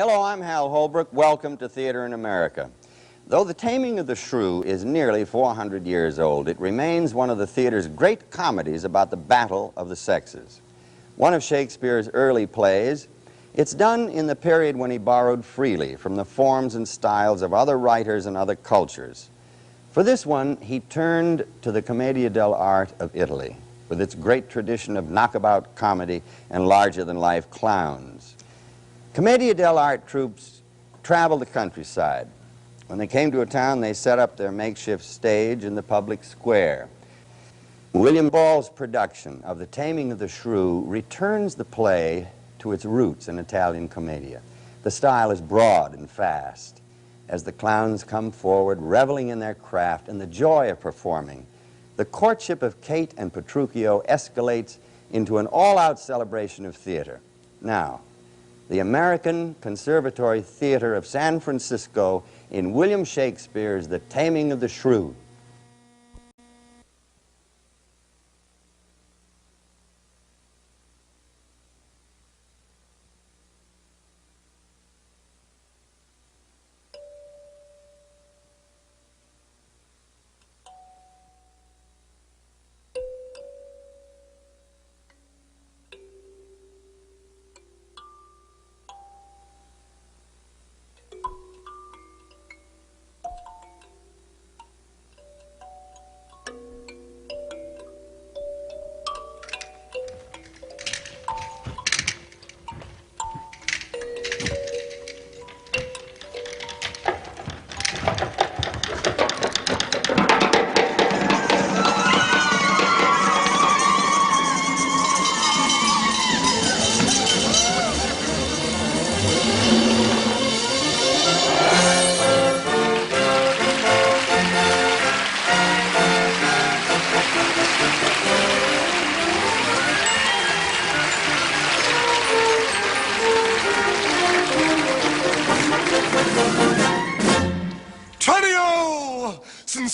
Hello, I'm Hal Holbrook. Welcome to Theater in America. Though The Taming of the Shrew is nearly 400 years old, it remains one of the theater's great comedies about the battle of the sexes. One of Shakespeare's early plays, it's done in the period when he borrowed freely from the forms and styles of other writers and other cultures. For this one, he turned to the commedia dell'arte of Italy, with its great tradition of knockabout comedy and larger-than-life clowns. Commedia dell'arte troupes traveled the countryside. When they came to a town, they set up their makeshift stage in the public square. William Ball's production of The Taming of the Shrew returns the play to its roots in Italian commedia. The style is broad and fast, as the clowns come forward, reveling in their craft and the joy of performing. The courtship of Kate and Petruchio escalates into an all-out celebration of theater. Now, the American Conservatory Theater of San Francisco in William Shakespeare's The Taming of the Shrew.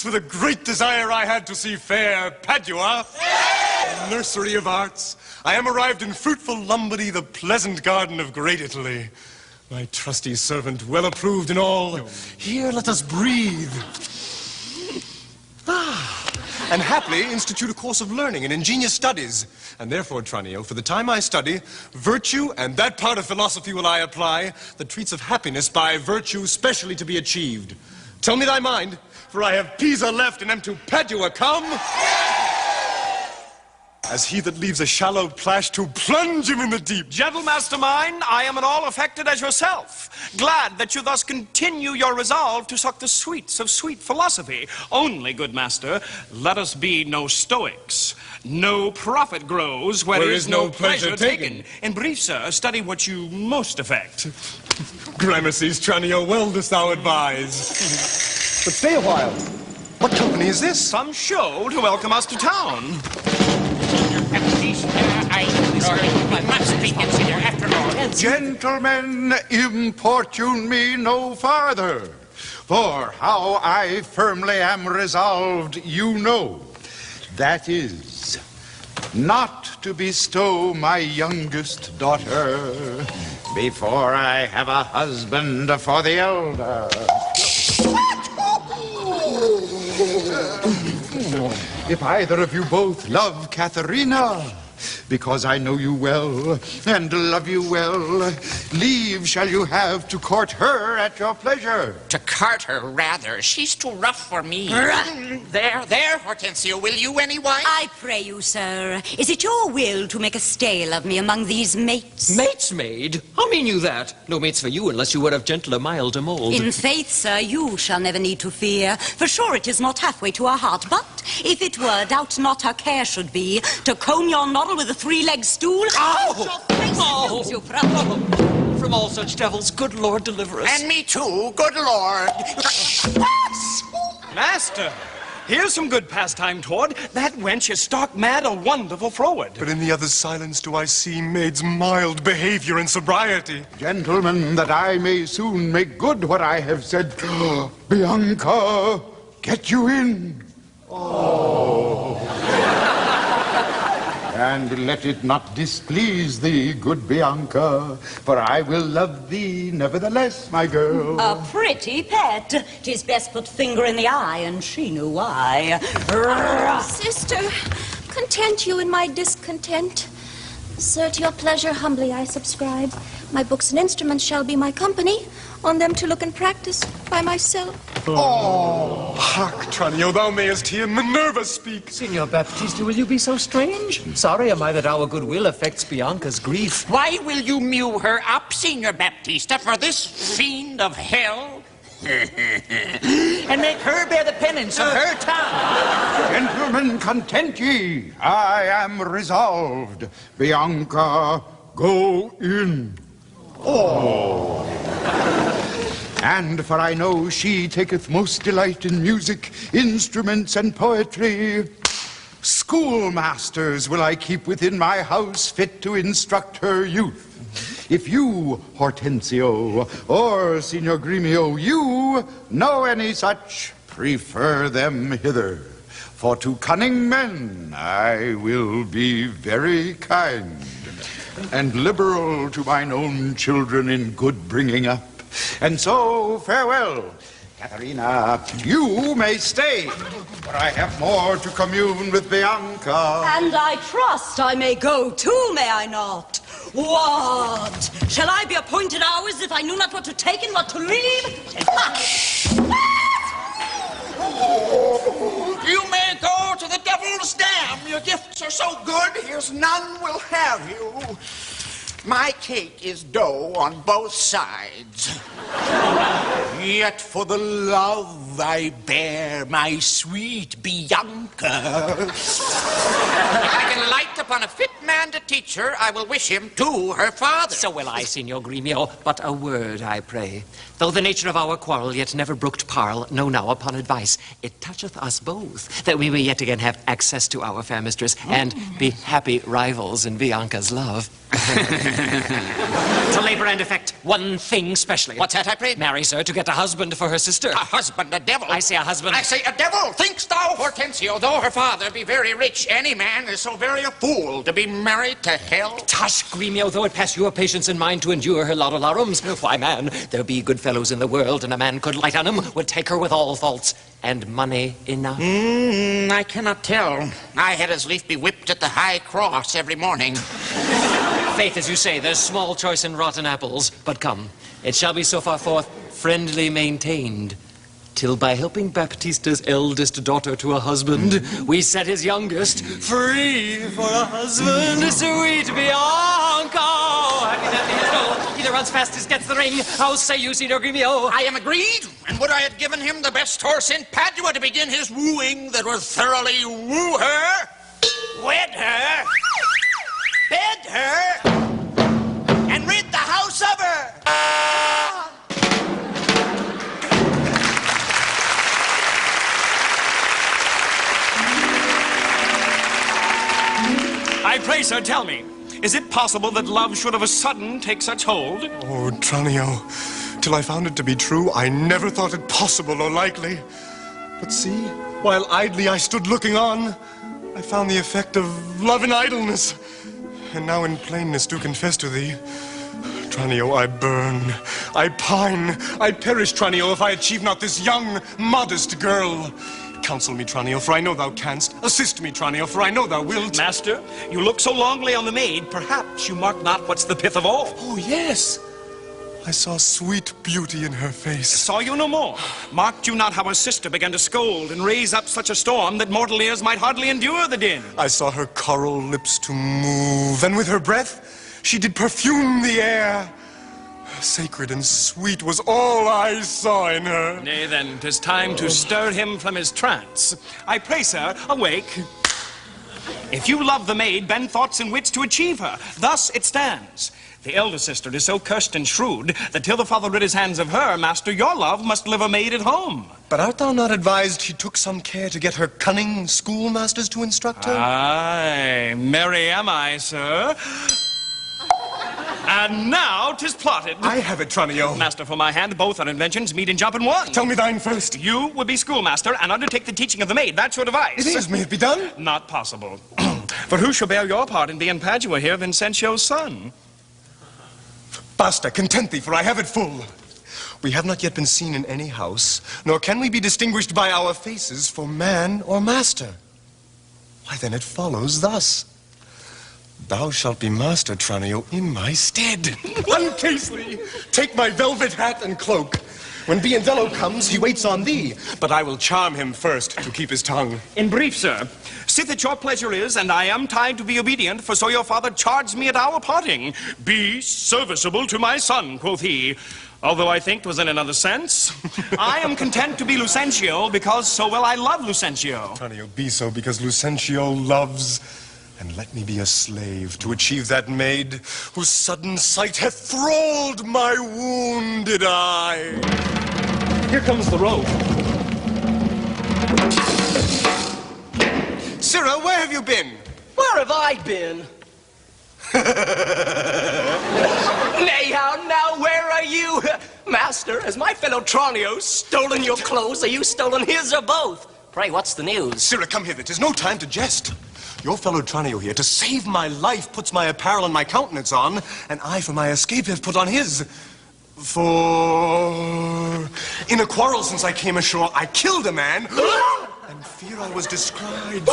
With a great desire I had to see fair Padua, nursery of arts, I am arrived in fruitful Lombardy, the pleasant garden of great Italy. My trusty servant, well approved in all, here let us breathe. And haply institute a course of learning and ingenious studies. And therefore, Tranio, for the time I study, virtue and that part of philosophy will I apply that treats of happiness by virtue specially to be achieved. Tell me thy mind, for I have Pisa left and am to Padua come. As he that leaves a shallow plash to plunge him in the deep. Gentle master mine, I am at all affected as yourself. Glad that you thus continue your resolve to suck the sweets of sweet philosophy. Only, good master, let us be no stoics. No profit grows where is no pleasure taken. In brief, sir, study what you most affect. Gramercies, Tranio, well dost thou advise. But stay a while. What company is this? Some show to welcome us to town. I must be considered after all. Gentlemen, importune me no farther, for how I firmly am resolved, you know. That is, not to bestow my youngest daughter before I have a husband for the elder. If either of you both love Katharina, because I know you well and love you well, leave shall you have to court her at your pleasure. To court her, rather. She's too rough for me. There, Hortensio, will you anyway? I pray you, sir, is it your will to make a stale of me among these mates? Mates, maid? How mean you that? No mates for you unless you were of gentler, milder mould. In faith, sir, you shall never need to fear, for sure it is not halfway to our heart, but if it were, doubt not her care should be to comb your noddle with a three-legged stool. Ow! Oh! You proud. From all such devils, good Lord deliver us. And me too, good Lord. Master, here's some good pastime toward. That wench is stark mad, a wonderful froward. But in the other's silence do I see maid's mild behavior and sobriety. Gentlemen, that I may soon make good what I have said, Bianca, get you in. Oh. And let it not displease thee, good Bianca, for I will love thee nevertheless, my girl. A pretty pet. 'Tis best put finger in the eye, and she knew why. Sister, content you in my discontent. Sir, to your pleasure humbly I subscribe. My books and instruments shall be my company, on them to look and practice by myself. Oh, hark, Tranio, thou mayest hear Minerva speak. Signor Baptista, will you be so strange? Sorry am I that our goodwill affects Bianca's grief. Why will you mew her up, Signor Baptista, for this fiend of hell? And make her bear the penance of her tongue. Gentlemen, content ye. I am resolved. Bianca, go in. Oh. And for I know she taketh most delight in music, instruments, and poetry. Schoolmasters will I keep within my house, fit to instruct her youth. If you, Hortensio, or Signor Gremio, you know any such, prefer them hither. For to cunning men I will be very kind, and liberal to mine own children in good bringing up. And so, farewell. Katharina, you may stay, for I have more to commune with Bianca. And I trust I may go too, may I not? What? Shall I be appointed hours if I knew not what to take and what to leave? You may go to the devil's dam. Your gifts are so good, here's none will have you. My cake is dough on both sides. Yet for the love I bear my sweet Bianca. If I can light upon a fit man to teach her, I will wish him to her father. So will I, Signor Gremio, but a word, I pray. Though the nature of our quarrel yet never brooked parle, know now upon advice, it toucheth us both, that we may yet again have access to our fair mistress, and be happy rivals in Bianca's love. To labor and effect one thing specially. What's that, I pray? Marry, sir, to get a husband for her sister. A husband, a devil. I say a husband. I say a devil. Thinkst thou, Hortensio, though her father be very rich, any man is so very a fool to be married to hell? Tush, Gremio, though it pass your patience and mine to endure her laudarums. Why, man, there be good fellows in the world, and a man could light on 'em, would take her with all faults, and money enough. I cannot tell. I had as lief be whipped at the high cross every morning. Faith, as you say, there's small choice in rotten apples. But come, it shall be so far forth friendly maintained, till by helping Baptista's eldest daughter to a husband, we set his youngest free for a husband. Sweet Bianca! Happy that he is told. He that runs fastest gets the ring. How say you, Signor Gremio? I am agreed, and would I had given him the best horse in Padua to begin his wooing that would thoroughly woo her, wed her, bed her, and rid the house of her. I pray, sir, tell me, is it possible that love should of a sudden take such hold? Oh, Tranio, till I found it to be true, I never thought it possible or likely. But see, while idly I stood looking on, I found the effect of love in idleness. And now in plainness do confess to thee, Tranio, I burn, I pine, I perish, Tranio, if I achieve not this young, modest girl. Counsel me, Tranio, for I know thou canst. Assist me, Tranio, for I know thou wilt. Master, you look so longly on the maid, perhaps you mark not what's the pith of all. Oh, yes. I saw sweet beauty in her face. Saw you no more? Marked you not how her sister began to scold and raise up such a storm that mortal ears might hardly endure the din? I saw her coral lips to move, and with her breath she did perfume the air. Sacred and sweet was all I saw in her. Nay, then, 'tis time to stir him from his trance. I pray, sir, awake. If you love the maid, bend thoughts and wits to achieve her. Thus it stands. The elder sister is so cursed and shrewd that till the father rid his hands of her, master, your love must live a maid at home. But art thou not advised he took some care to get her cunning schoolmasters to instruct her? Aye, merry am I, sir. And now 'tis plotted. I have it, Tranio. Master, for my hand, both our inventions meet and jump in one. Tell me thine first. You would be schoolmaster and undertake the teaching of the maid. That's your device. It is. May it be done? Not possible. For who shall bear your part in being Padua here, Vincentio's son? Basta, content thee, for I have it full. We have not yet been seen in any house, nor can we be distinguished by our faces for man or master. Why, then it follows thus. Thou shalt be master, Tranio, in my stead. Uncase thee! Take my velvet hat and cloak. When Biondello comes, he waits on thee, but I will charm him first to keep his tongue. In brief, sir, sith it your pleasure is, and I am tied to be obedient, for so your father charged me at our parting. Be serviceable to my son, quoth he. Although I think 'twas in another sense. I am content to be Lucentio, because so well I love Lucentio. Tranio, be so, because Lucentio loves. And let me be a slave to achieve that maid whose sudden sight hath thralled my wounded eye. Here comes the road. Sirrah, where have you been? Where have I been? Nay, how now, where are you? Master, has my fellow Tranio stolen your clothes, or you stolen his, or both? Pray, what's the news? Sirrah, come hither. 'Tis no time to jest. Your fellow Tranio here, to save my life, puts my apparel and my countenance on, and I, for my escape, have put on his. For in a quarrel since I came ashore, I killed a man, and fear I was descried.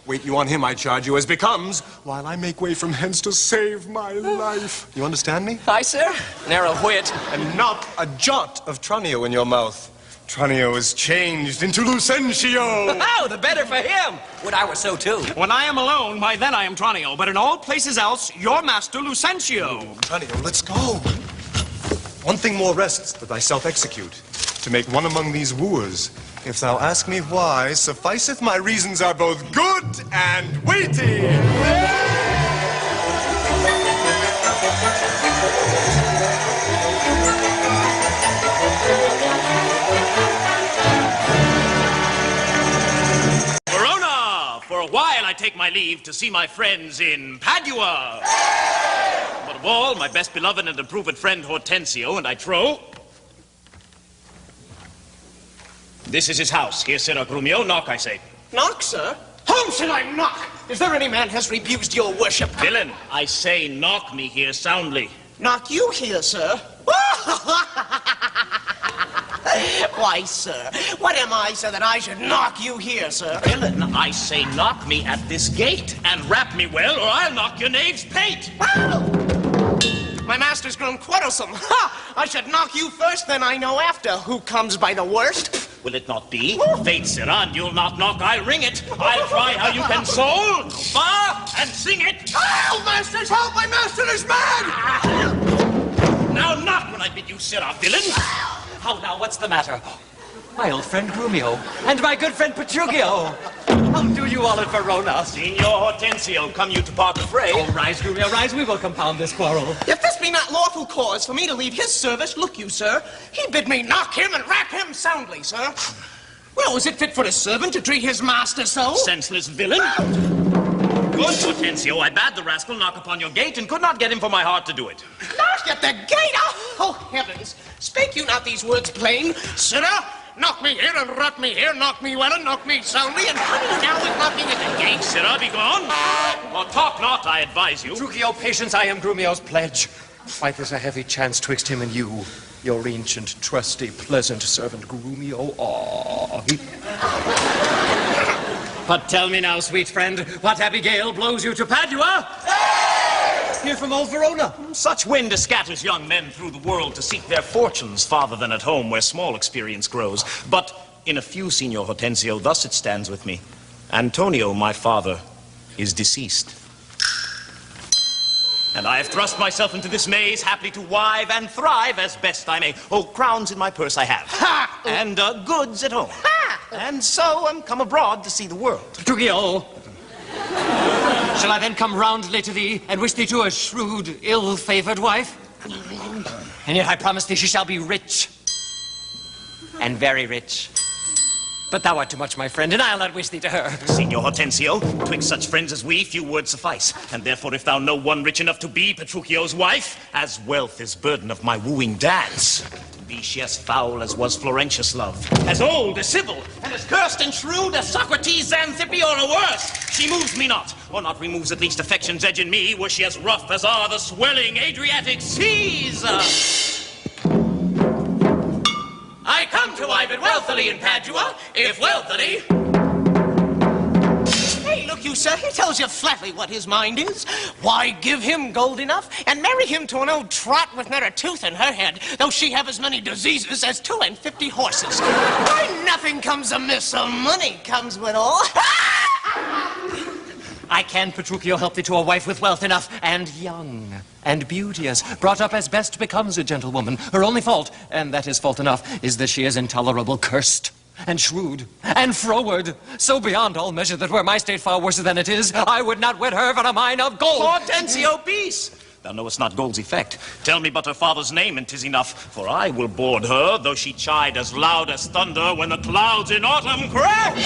Wait you on him, I charge you, as becomes, while I make way from hence to save my life. You understand me? Aye, sir. Ne'er a whit. And not a jot of Tranio in your mouth. Tranio is changed into Lucentio. Oh, the better for him. Would I were so too. When I am alone, why then I am Tranio, but in all places else, your master Lucentio. Tranio, let's go. One thing more rests that thyself execute, to make one among these wooers. If thou ask me why, sufficeth my reasons are both good and weighty. For a while I take my leave to see my friends in Padua. But of all, my best beloved and approved friend Hortensio, and I trow. This is his house. Here, Sirrah Grumio. Knock, I say. Knock, sir? Whom should I knock? If there any man has rebused your worship. Villain, I say knock me here soundly. Knock you here, sir? Why, sir, what am I, sir, that I should knock you here, sir? Villain, I say knock me at this gate, and rap me well, or I'll knock your knave's pate. My master's grown quarrelsome. Ha! I should knock you first, then I know after who comes by the worst. Will it not be? Faith, Sirrah, and you'll not knock, I'll ring it. I'll try how you can soul, bar, and sing it. Help, masters, help! My master is mad! Now knock when I bid you, Sirrah, villain. How now, what's the matter? My old friend Grumio, and my good friend Petrugio. How do you all at Verona? Signor Hortensio, come you to part the fray? Oh, rise, Grumio, rise, we will compound this quarrel. If this be not lawful cause for me to leave his service, look you, sir, he bid me knock him and rap him soundly, sir. Well, is it fit for a servant to treat his master so? Senseless villain. Good, Hortensio, I bade the rascal knock upon your gate and could not get him for my heart to do it. Knock at the gate? Oh, heavens! Spake you not these words plain? Sirrah, knock me here and rap me here, knock me well and knock me soundly, and come you now with knocking at the gate? Sirrah, be gone. Or talk not, I advise you. Petrugio, patience, I am Grumio's pledge. Why, there's a heavy chance twixt him and you, your ancient, trusty, pleasant servant, Grumio. But tell me now, sweet friend, what Abigail blows you to Padua? Here from old Verona. Such wind scatters young men through the world to seek their fortunes farther than at home, where small experience grows. But in a few, Signor Hortensio, thus it stands with me. Antonio, my father, is deceased. And I have thrust myself into this maze, haply to wive and thrive as best I may. Oh, crowns in my purse I have. Ha! And goods at home. Ha! And so I'm come abroad to see the world. Petrugio, shall I then come roundly to thee and wish thee to a shrewd, ill-favored wife? And yet I promise thee she shall be rich, and very rich. But thou art too much my friend, and I'll not wish thee to her. Signor Hortensio, twixt such friends as we, few words suffice. And therefore, if thou know one rich enough to be Petruchio's wife, as wealth is burden of my wooing dance, be she as foul as was Florentius' love, as old as Sybil, and as cursed and shrewd as Socrates, Xanthippe, or worse, she moves me not, or not removes at least affection's edge in me, were she as rough as are the swelling Adriatic seas. I come to I but wealthily in Padua, if wealthily. Hey, look you, sir, he tells you flatly what his mind is. Why, give him gold enough and marry him to an old trot with not a tooth in her head, though she have as many diseases as 52 horses. Why, nothing comes amiss, so money comes with all. I can, Petruchio, help thee to a wife with wealth enough, and young, and beauteous, brought up as best becomes a gentlewoman. Her only fault, and that is fault enough, is that she is intolerable cursed, and shrewd, and froward, so beyond all measure that were my state far worse than it is, I would not wed her for a mine of gold. Hortensio, peace! Thou knowest not gold's effect. Tell me but her father's name, and 'tis enough, for I will board her, though she chide as loud as thunder when the clouds in autumn crack.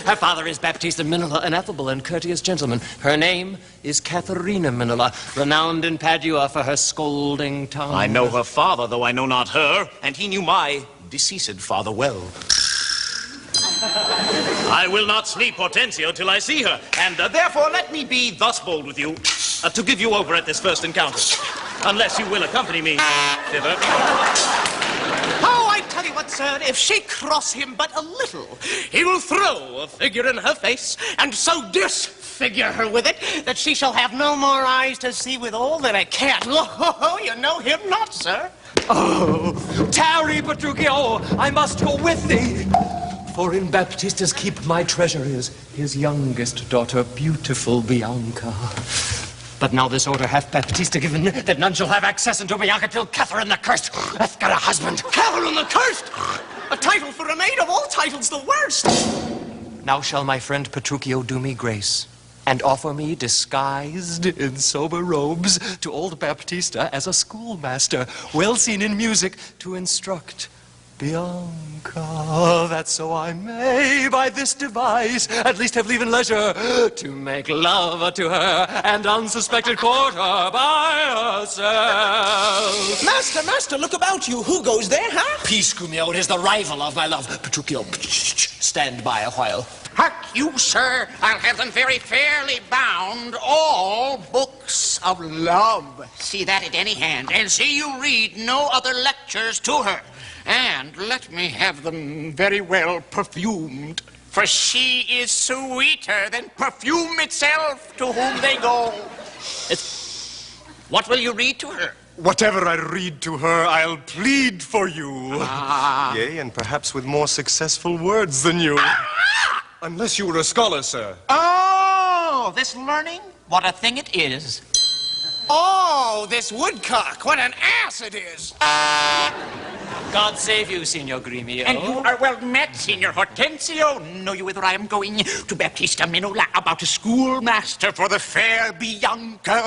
Her father is Baptista Minola, an affable and courteous gentleman. Her name is Katharina Minola, renowned in Padua for her scolding tongue. I know her father, though I know not her, and he knew my deceased father well. I will not sleep, Hortensio, till I see her, and therefore let me be thus bold with you, to give you over at this first encounter, unless you will accompany me thither. Oh, I tell you what, sir, if she cross him but a little, he will throw a figure in her face, and so disfigure her with it, that she shall have no more eyes to see withal than a cat. Oh, you know him not, sir. Oh, tarry, Petruchio, I must go with thee. For in Baptista's keep my treasure is his youngest daughter, beautiful Bianca. But now this order hath Baptista given, that none shall have access unto Bianca till Catherine the Cursed hath got a husband. Catherine the Cursed! A title for a maid, of all titles the worst. Now shall my friend Petruchio do me grace, and offer me, disguised in sober robes, to old Baptista as a schoolmaster, well seen in music, to instruct Bianca, that so I may, by this device, at least have leave and leisure to make love to her, and unsuspected court her by herself. Master, look about you. Who goes there, huh? Peace, Grumio, it is the rival of my love. Petruchio, stand by a while. Hark you, sir, I'll have them very fairly bound, all books of love. See that at any hand, and see you read no other lectures to her. And let me have them very well perfumed, for she is sweeter than perfume itself to whom they go. What will you read to her? Whatever I read to her, I'll plead for you. Yea, and perhaps with more successful words than you. Unless you were a scholar, sir. Oh, this learning? What a thing it is. Oh, this woodcock. What an ass it is. God save you, Signor Gremio. And you are well met, Signor Hortensio. Know you whither I am going? To Baptista Minola, about a schoolmaster for the fair Bianca.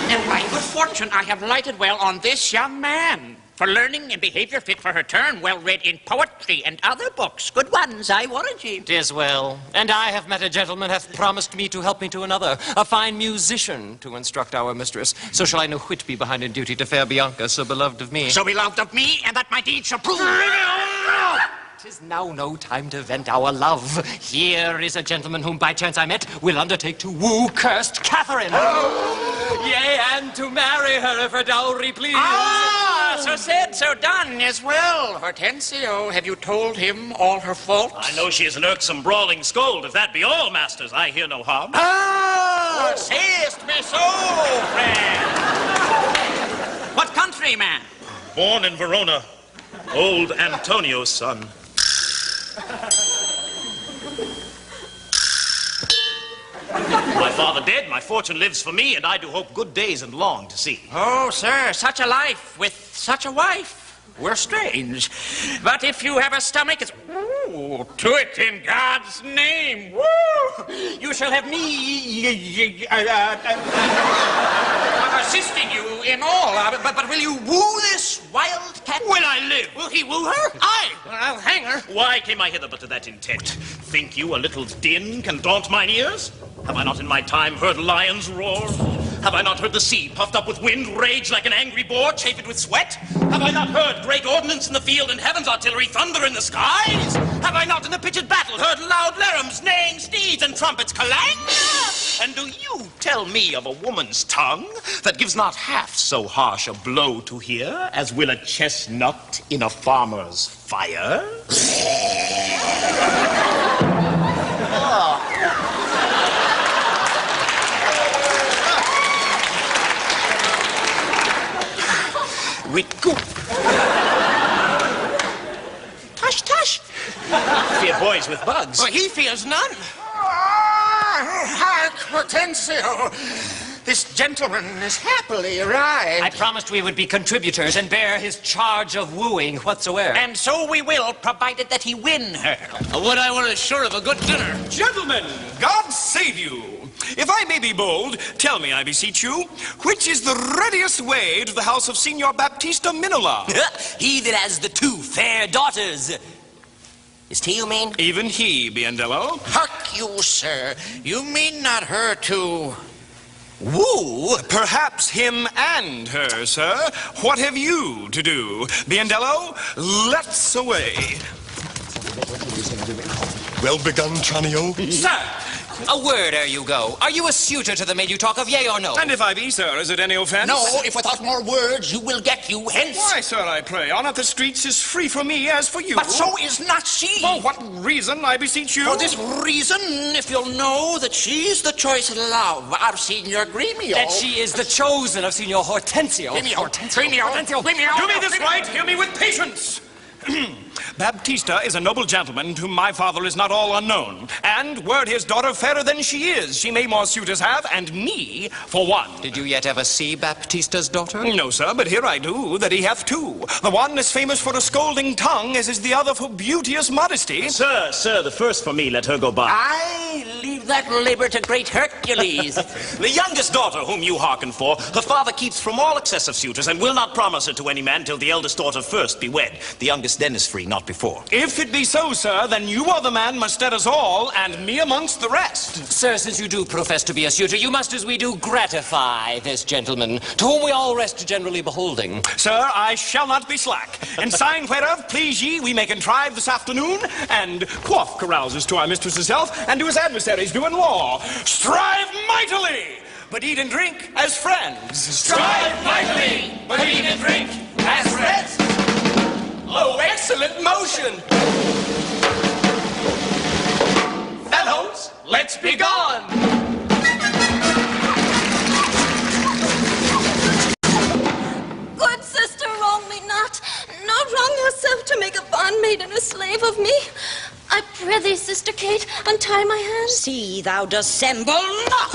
And by good fortune, I have lighted well on this young man. For learning and behavior fit for her turn, well read in poetry and other books. Good ones, I warrant ye. 'Tis well. And I have met a gentleman hath promised me to help me to another, a fine musician to instruct our mistress. So shall I no whit be behind in duty to fair Bianca, so beloved of me. So beloved of me, and that my deed shall prove. 'Tis now no time to vent our love. Here is a gentleman whom by chance I met will undertake to woo cursed Catherine. Yea, and to marry her if her dowry please. So said, so done, as well. Hortensio, have you told him all her faults? I know she is an irksome, brawling scold. If that be all, masters, I hear no harm. Sayest me so, friend. What country, man? Born in Verona, old Antonio's son. My father dead, my fortune lives for me, and I do hope good days and long to see. Oh, sir, such a life with such a wife were strange. But if you have a stomach, it's... Ooh, to it in God's name. Woo! You shall have me assisting you in all. But will you woo this wildcat that? Will I live? Will he woo her? Aye. Well, I'll hang her. Why came I hither but to that intent? Think you a little din can daunt mine ears? Have I not in my time heard lions roar? Have I not heard the sea puffed up with wind rage like an angry boar chafed with sweat? Have I not heard great ordnance in the field and heaven's artillery thunder in the skies? Have I not in the pitched battle heard loud larums neighing steeds and trumpets clang? And do you tell me of a woman's tongue that gives not half so harsh a blow to hear as will a chestnut in a farmer's fire? With goop. Tush, tush. Fear boys with bugs. Well, he fears none. Hark, Hortensio. This gentleman is happily arrived. I promised we would be contributors and bear his charge of wooing whatsoever. And so we will, provided that he win her. What I want is sure of a good dinner. Gentlemen, God save you. If I may be bold, tell me, I beseech you, which is the readiest way to the house of Signor Baptista Minola? He that has the 2 fair daughters. Is he, you mean? Even he, Biondello. Hark you, sir. You mean not her to woo? Perhaps him and her, sir. What have you to do? Biondello, let's away. Well begun, Tranio. Sir, a word ere you go. Are you a suitor to the maid you talk of, yea or no? And if I be, sir, is it any offense? No, if without more words you will get you hence. Why, sir, I pray, honor the streets is free for me as for you. But so is not she. For what reason, I beseech you? For this reason, if you'll know that she's the choice of love of Signor Gremio. That she is the chosen of Signor Hortensio. Gremio. Do me this right, hear me with patience. Baptista is a noble gentleman to whom my father is not all unknown. And, were his daughter fairer than she is, she may more suitors have, and me for one. Did you yet ever see Baptista's daughter? No, sir, but here I do, that he hath 2. The one is famous for a scolding tongue, as is the other for beauteous modesty. Sir, the first for me, let her go by. I leave that labor to great Hercules. The youngest daughter whom you hearken for, her father keeps from all excessive suitors, and will not promise her to any man till the eldest daughter first be wed. The youngest then is free, not before. If it be so, sir, then you are the man must stead us all, and me amongst the rest. Sir, since you do profess to be a suitor, you must, as we do, gratify this gentleman, to whom we all rest generally beholding. Sir, I shall not be slack. In sign whereof, please ye, we may contrive this afternoon, and quaff carouses to our mistress's health, and to his adversaries do in law. Strive mightily, but eat and drink as friends. Strive mightily, but eat and drink as friends. Oh, excellent motion! Fellows, let's be gone! Good sister, wrong me not. Not wrong yourself to make a bondmaid and a slave of me. I prithee, Sister Kate, untie my hands. See thou dissemble not.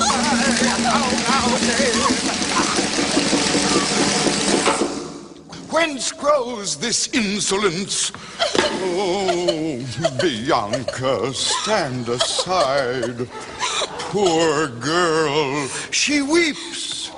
Whence grows this insolence? Oh, Bianca, stand aside. Poor girl, she weeps.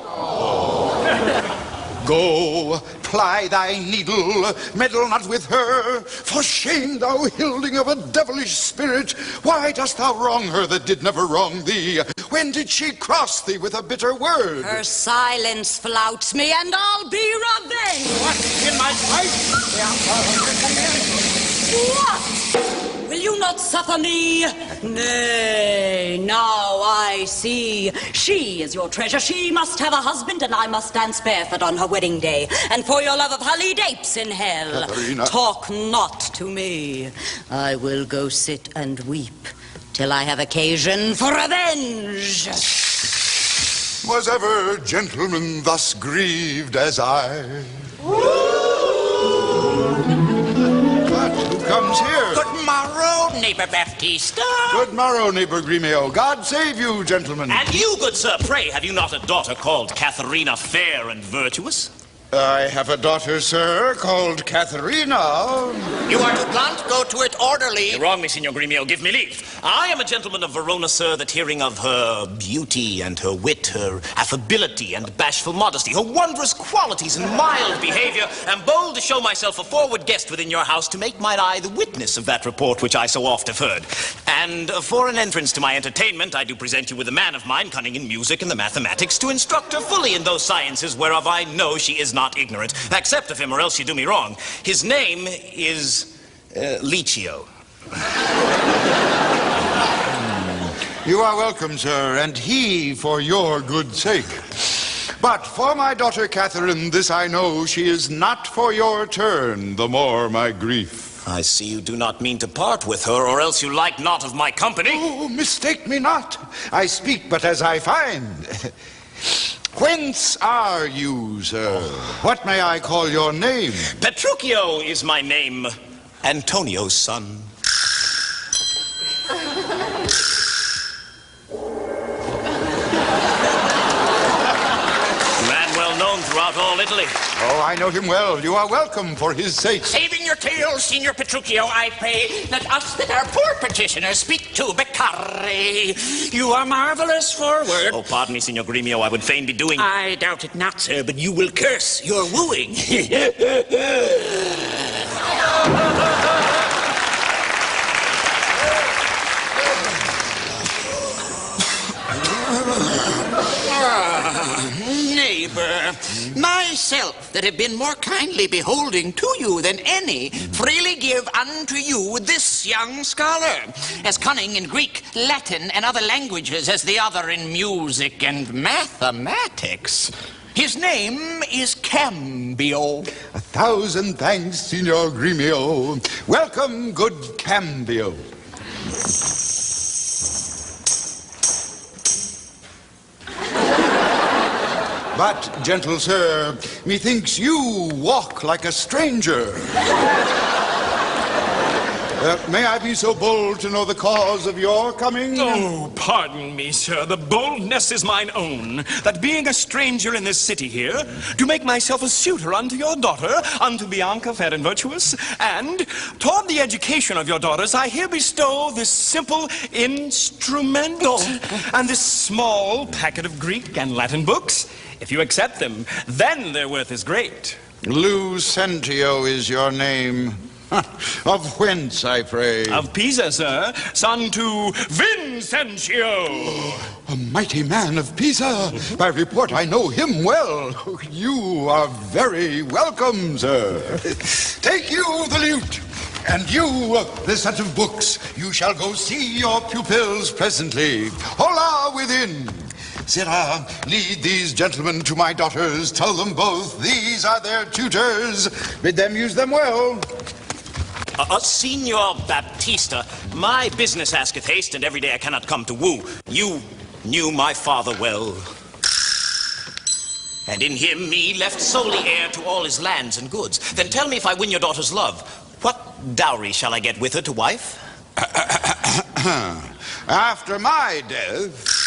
Go, ply thy needle, meddle not with her. For shame, thou hilding of a devilish spirit. Why dost thou wrong her that did never wrong thee? When did she cross thee with a bitter word? Her silence flouts me, and I'll be revenged. What in my life? What? Will you not suffer me? Nay, now I see. She is your treasure. She must have a husband, and I must dance barefoot on her wedding day. And for your love of holy apes in hell, Katharina. talk not to me. I will go sit and weep till I have occasion for revenge. Was ever gentleman thus grieved as I? But who comes here? Good morrow, neighbor Baptista. Good morrow, neighbor Gremio. God save you, gentlemen. And you, good sir, pray, have you not a daughter called Katharina Fair and Virtuous? I have a daughter, sir, called Katharina. You are too blunt. Go to it orderly. You wrong me, Signor Gremio. Give me leave. I am a gentleman of Verona, sir, that hearing of her beauty and her wit, her affability and bashful modesty, her wondrous qualities and mild behavior, am bold to show myself a forward guest within your house to make mine eye the witness of that report which I so oft have heard. And for an entrance to my entertainment, I do present you with a man of mine, cunning in music and the mathematics, to instruct her fully in those sciences whereof I know she is not ignorant. Accept of him, or else you do me wrong. His name is Licio. You are welcome, sir, and he for your good sake. But for my daughter Catherine, this I know, she is not for your turn, the more my grief. I see you do not mean to part with her, or else you like not of my company. Oh, mistake me not. I speak but as I find. Whence are you, sir? What may I call your name? Petruchio is my name, Antonio's son. Man well known throughout all Italy. Oh, I know him well. You are welcome for his sake. Saving your tales, Signor Petruchio, I pray, let us that are poor petitioners speak to Beccari. You are marvelous for word. Oh, pardon me, Signor Gremio, I would fain be doing... I doubt it not, sir, but you will curse your wooing. Neighbor, myself that have been more kindly beholding to you than any, freely give unto you this young scholar, as cunning in Greek, Latin, and other languages as the other in music and mathematics. His name is Cambio. 1,000 thanks, Signor Gremio. Welcome, good Cambio. But, gentle sir, methinks you walk like a stranger. May I be so bold to know the cause of your coming? Oh, pardon me, sir. The boldness is mine own, that being a stranger in this city here, to make myself a suitor unto your daughter, unto Bianca fair and virtuous, and toward the education of your daughters, I here bestow this simple instrument, and this small packet of Greek and Latin books. If you accept them, then their worth is great. Lucentio is your name. Of whence, I pray? Of Pisa, sir, son to Vincentio. A mighty man of Pisa. By report, I know him well. You are very welcome, sir. Take you the lute, and you the set of books. You shall go see your pupils presently. Hola within. Sirrah, lead these gentlemen to my daughters. Tell them both these are their tutors. Bid them use them well. Signor Baptista, my business asketh haste, and every day I cannot come to woo. You knew my father well, and in him me left solely heir to all his lands and goods. Then tell me, if I win your daughter's love, what dowry shall I get with her to wife? After my death...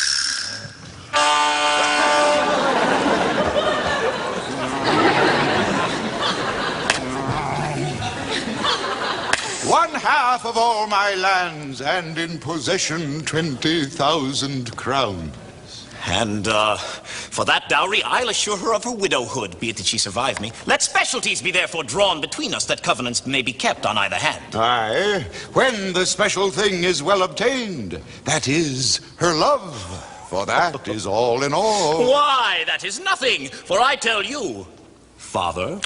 One half of all my lands, and in possession 20,000 crowns. And, for that dowry, I'll assure her of her widowhood, be it that she survive me. Let specialties be therefore drawn between us, that covenants may be kept on either hand. Aye, when the special thing is well obtained, that is, her love. For that is all in all. Why, that is nothing, for I tell you, Father,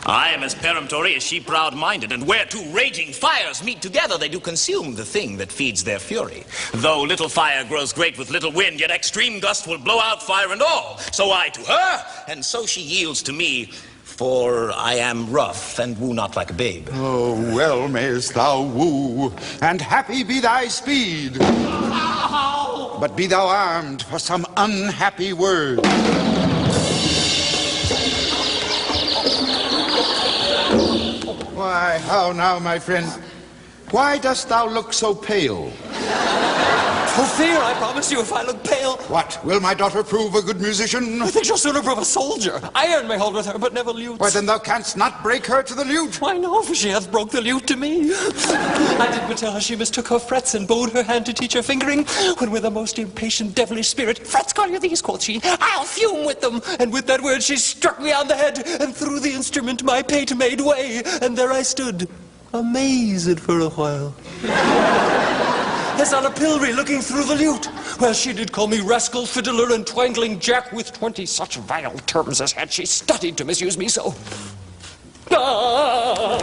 I am as peremptory as she proud-minded, and where two raging fires meet together, they do consume the thing that feeds their fury. Though little fire grows great with little wind, yet extreme gust will blow out fire and all. So I to her, and so she yields to me, for I am rough and woo not like a babe. Oh, well mayst thou woo, and happy be thy speed. But be thou armed for some unhappy word. Why, how now, my friend? Why dost thou look so pale? For fear, I promise you, if I look pale. What? Will my daughter prove a good musician? I think she'll sooner prove a soldier. Iron may hold with her, but never lute. Why, then thou canst not break her to the lute. Why, no, for she hath broke the lute to me. I did but tell her she mistook her frets and bowed her hand to teach her fingering, when with a most impatient devilish spirit, frets call you these, quoth she, I'll fume with them. And with that word she struck me on the head, and through the instrument my pate made way, and there I stood, amazed for a while. As on a pillory looking through the lute, while she did call me rascal, fiddler, and twangling jack, with 20 such vile terms as had she studied to misuse me so. Now,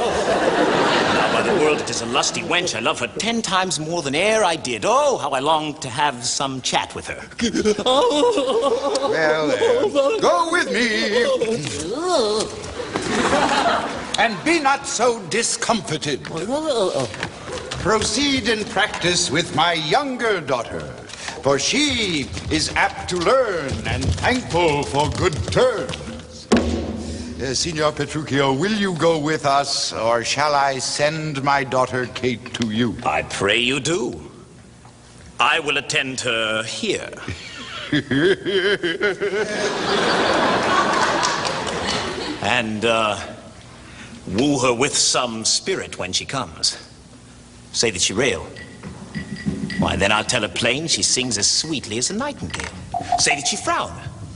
by the world, it is a lusty wench. I love her 10 times more than e'er I did. Oh, how I long to have some chat with her. Well, go with me. And be not so discomfited. Proceed in practice with my younger daughter, for she is apt to learn and thankful for good turns. Signor Petruchio, will you go with us, or shall I send my daughter Kate to you? I pray you do. I will attend her here. And woo her with some spirit when she comes. Say that she rail. Why, then I'll tell her plain she sings as sweetly as a nightingale. Say that she frown.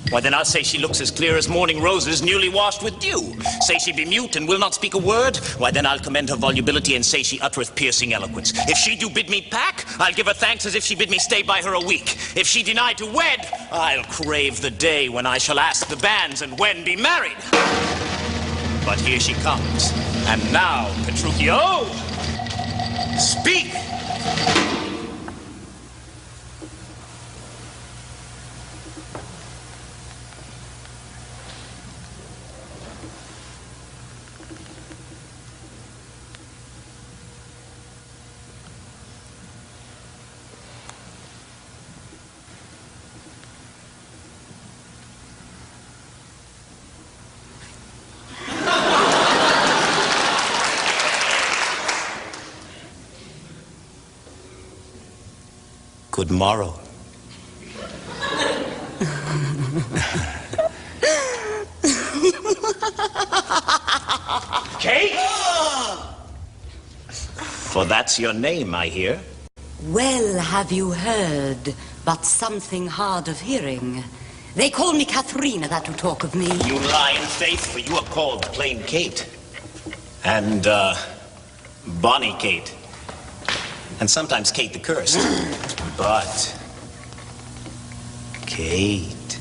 Why, then I'll say she looks as clear as morning roses newly washed with dew. Say she be mute and will not speak a word. Why, then I'll commend her volubility and say she uttereth piercing eloquence. If she do bid me pack, I'll give her thanks as if she bid me stay by her a week. If she deny to wed, I'll crave the day when I shall ask the banns and when be married. But here she comes. And now, Petruchio, speak! Good morrow. Kate? For that's your name, I hear. Well, have you heard, but something hard of hearing. They call me Katharina, that who talk of me. You lie in faith, for you are called plain Kate. And, Bonnie Kate. And sometimes Kate the Cursed. But Kate,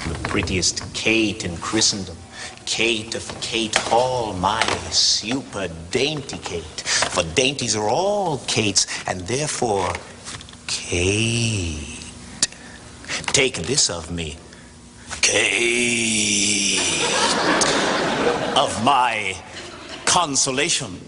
the prettiest Kate in Christendom, Kate of Kate Hall, my super dainty Kate. For dainties are all Kates, and therefore Kate. Take this of me, Kate, of my consolation.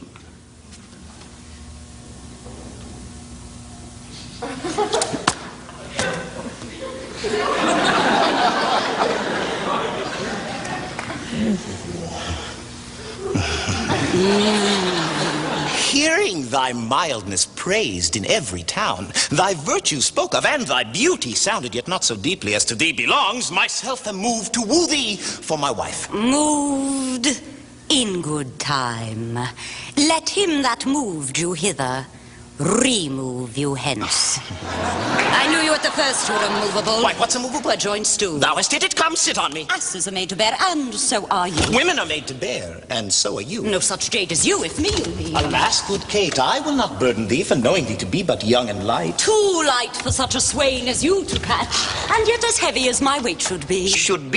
Hearing thy mildness praised in every town, thy virtue spoke of, and thy beauty sounded, yet not so deeply as to thee belongs, myself am moved to woo thee for my wife. Moved in good time. Let him that moved you hither remove you hence. I knew you at the first were immovable. Why, what's immovable? A joint stool. Thou hast it, come sit on me. Asses are made to bear, and so are you. Women are made to bear, and so are you. No such jade as you, if me be. Alas, good Kate, I will not burden thee for knowing thee to be but young and light. Too light for such a swain as you to catch, and yet as heavy as my weight should be. Should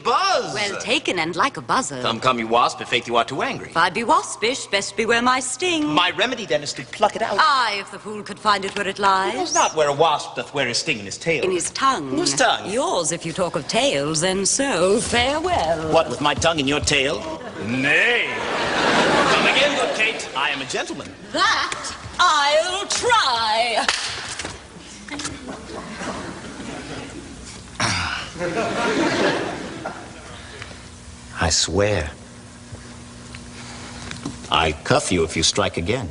buzz. Well taken, and like a buzzer. Come, you wasp, if faith you are too angry. If I be waspish, best beware my sting. My remedy, then, is to pluck it out. Aye, if the fool could find it where it lies. It is not where a wasp doth wear his sting in his tail. In his tongue. Whose tongue? Yours, if you talk of tails, and so farewell. What, with my tongue in your tail? Nay. Come again, good Kate. I am a gentleman. That I'll try. I swear. I cuff you if you strike again.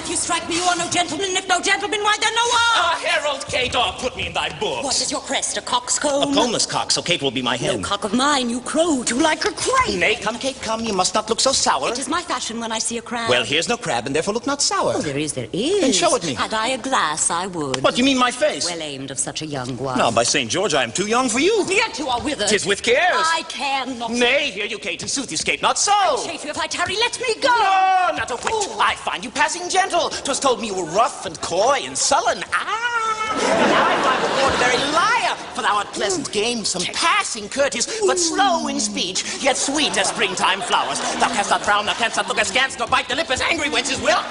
if you strike me, you are no gentleman. If no gentleman, why then no one? Herald, Kate, put me in thy books. What is your crest, a coxcomb? A combless cock, so Kate will be my hen. No cock of mine, you crow too like a crane. Nay, come, Kate, come. You must not look so sour. It is my fashion when I see a crab. Well, here's no crab, and therefore look not sour. Oh, there is, there is. Then show it me. Had I a glass, I would. What, you mean my face? Well aimed of such a young one. No, by St. George, I am too young for you. Yet you are withered. 'Tis with cares. I cannot. Nay, hear you, Kate. In sooth, you escape not so. Chafe you if I tarry, let me go. No, not a whit. I find you passing gentle. 'Twas told me you were rough and coy and sullen. And now I find a ordinary liar. For thou art pleasant game, some passing courteous, but slow in speech, yet sweet as springtime flowers. Thou canst not frown, thou canst not look askance, nor bite the lip as angry wenches will.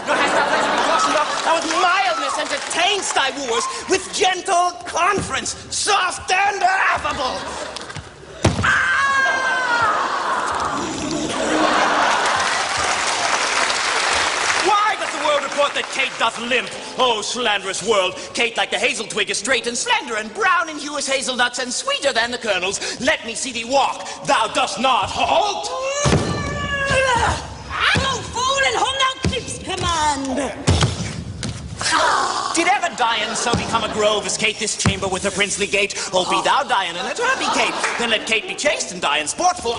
Nor hast thou pleasure in crossing off, thou with mildness entertainst thy wooers, with gentle conference, soft and affable. Why does the world report that Kate doth limp? Oh, slanderous world. Kate, like the hazel twig, is straight and slender, and brown in hue as hazelnuts, and sweeter than the kernels. Let me see thee walk. Thou dost not halt. Oh, fool, and whom thou keepst command. Did ever Dian so become a grove as Kate this chamber with her princely gait? Oh, be thou Dian, and let her be Kate. Then let Kate be chaste and Dian sportful.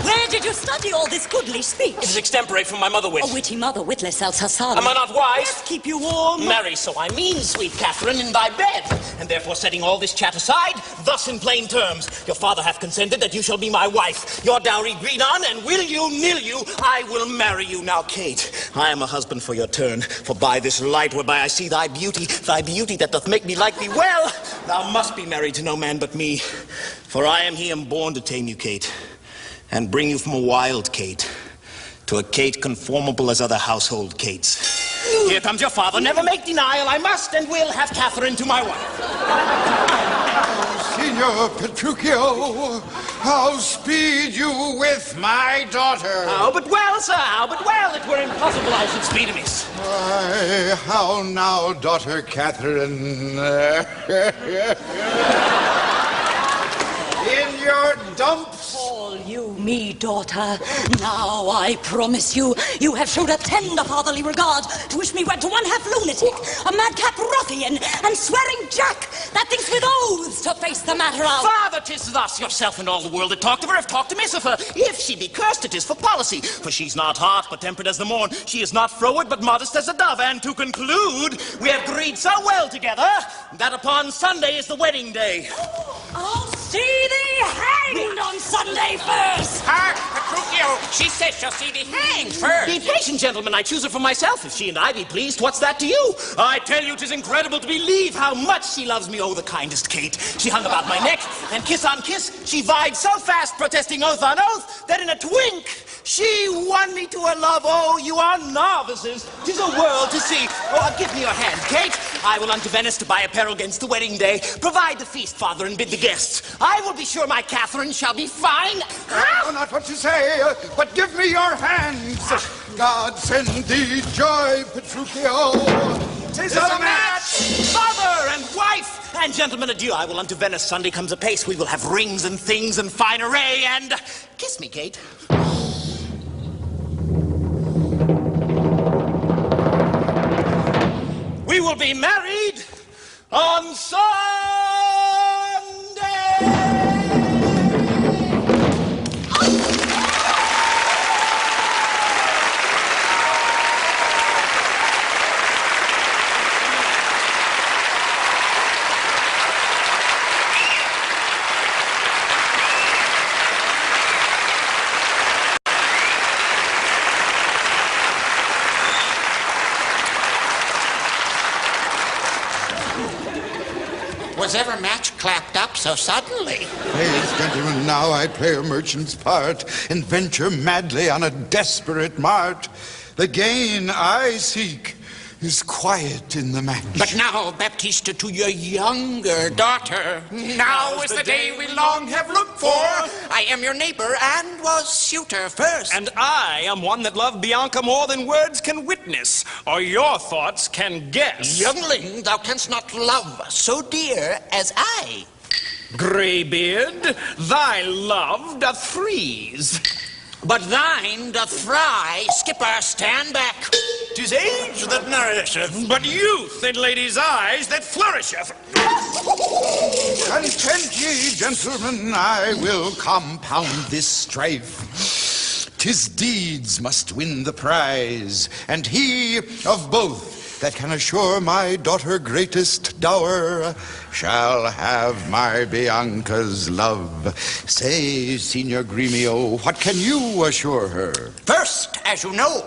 Where did you study all this goodly speech? It is extempore from my mother wit. A witty mother witless else her son. Am I not wise? Yes, keep you warm. Marry, so I mean, sweet Catherine, in thy bed. And therefore, setting all this chat aside, thus in plain terms, your father hath consented that you shall be my wife. Your dowry agreed on, and will you, nill you, I will marry you. Now, Kate, I am a husband for your turn, for by this light whereby I see thy beauty that doth make me like thee well, thou must be married to no man but me. For I am he am born to tame you, Kate, and bring you from a wild Kate to a Kate conformable as other household Kates. Here comes your father. Never make denial. I must and will have Catherine to my wife. Signor Petruchio, how speed you with my daughter? How but well, sir, how but well. It were impossible I should speed amiss. Why, how now, daughter Catherine? In your dumps? Call you me, daughter. Now I promise you, you have showed a tender fatherly regard to wish me wed to one half lunatic, a madcap ruffian, and swearing Jack that thinks with oaths to face the matter out. Father, 'tis thus yourself and all the world that talked of her have talked amiss of her. If she be cursed, it is for policy. For she's not hot, but tempered as the morn. She is not froward, but modest as a dove. And to conclude, we have agreed so well together that upon Sunday is the wedding day. I'll see thee hanged on Sunday first. Hark, Petruchio. She says she'll see thee hanged first. Be patient, gentlemen. I choose her for myself. If she and I be pleased, what's that to you? I tell you, 'tis incredible to believe how much she loves me. Oh, the kindest Kate. She hung about my neck, and kiss on kiss, she vied so fast, protesting oath on oath, that in a twink, she won me to her love. Oh, you are novices. 'Tis a world to see. Oh, give me your hand, Kate. I will unto Venice to buy apparel against the wedding day. Provide the feast, father, and bid the guests. I will be sure my Catherine shall be fine. I know not what to say, but give me your hands. God send thee joy, Petruchio. 'Tis a match, father and wife. And gentlemen, adieu. I will unto Venice. Sunday comes apace. We will have rings and things and fine array. And kiss me, Kate. We will be married on Sunday. Was ever match clapped up so suddenly? Yes, gentlemen, now I play a merchant's part and venture madly on a desperate mart. The gain I seek is quiet in the match. But now, Baptista, to your younger daughter. Now is the day we long have looked for. I am your neighbor and was suitor first. And I am one that loved Bianca more than words can witness, or your thoughts can guess. Youngling, thou canst not love so dear as I. Greybeard, thy love doth freeze. but thine doth fry. Skipper, stand back. 'Tis age that nourisheth, but youth in ladies' eyes that flourisheth. Content ye, gentlemen, I will compound this strife. 'Tis deeds must win the prize, and he of both that can assure my daughter greatest dower shall have my Bianca's love. Say, Signor Gremio, what can you assure her? First, as you know,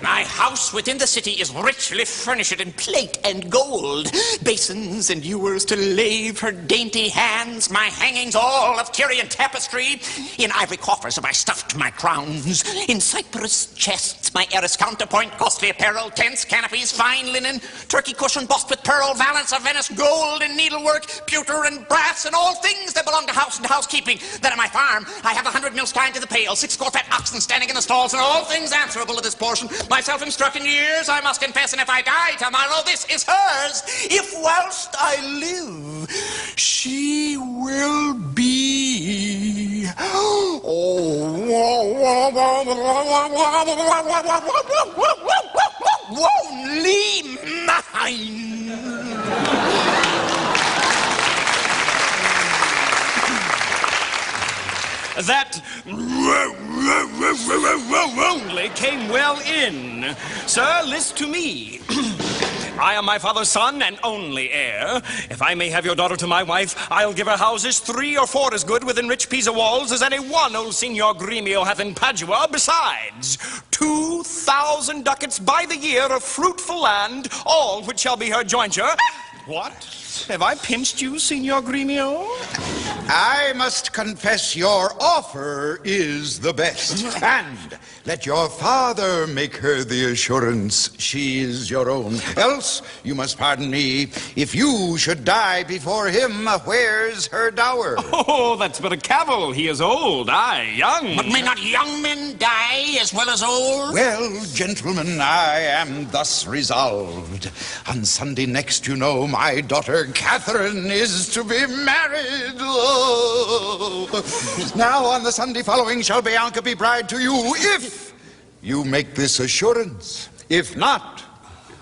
my house within the city is richly furnished in plate and gold. Basins and ewers to lave her dainty hands. My hangings all of Tyrian tapestry. In ivory coffers have I stuffed my crowns. In cypress chests my heiress counterpoint. Costly apparel, tents, canopies, fine linen. Turkey cushion bossed with pearl, valance of Venice, gold and needlework, pewter and brass, and all things that belong to house and housekeeping. Then at my farm I have 100 mills kine to the pail, 6 score fat oxen standing in the stalls, and all things answerable to this portion. Myself instructed in years, I must confess, and if I die tomorrow, this is hers. If whilst I live, she will be only mine. That only came well in. Sir, list to me. I am my father's son and only heir. If I may have your daughter to my wife, I'll give her houses 3 or 4 as good within rich Pisa walls as any one old Signor Gremio hath in Padua. Besides, 2,000 ducats by the year of fruitful land, all which shall be her jointure. What? Have I pinched you, Signor Gremio? I must confess your offer is the best. And let your father make her the assurance she is your own. Else, you must pardon me, if you should die before him, where's her dower? Oh, that's but a cavil. He is old, I young. But may not young men die as well as old? Well, gentlemen, I am thus resolved. On Sunday next, you know, my daughter Catherine is to be married. Oh. Now, on the Sunday following, shall Bianca be bride to you, if you make this assurance. If not,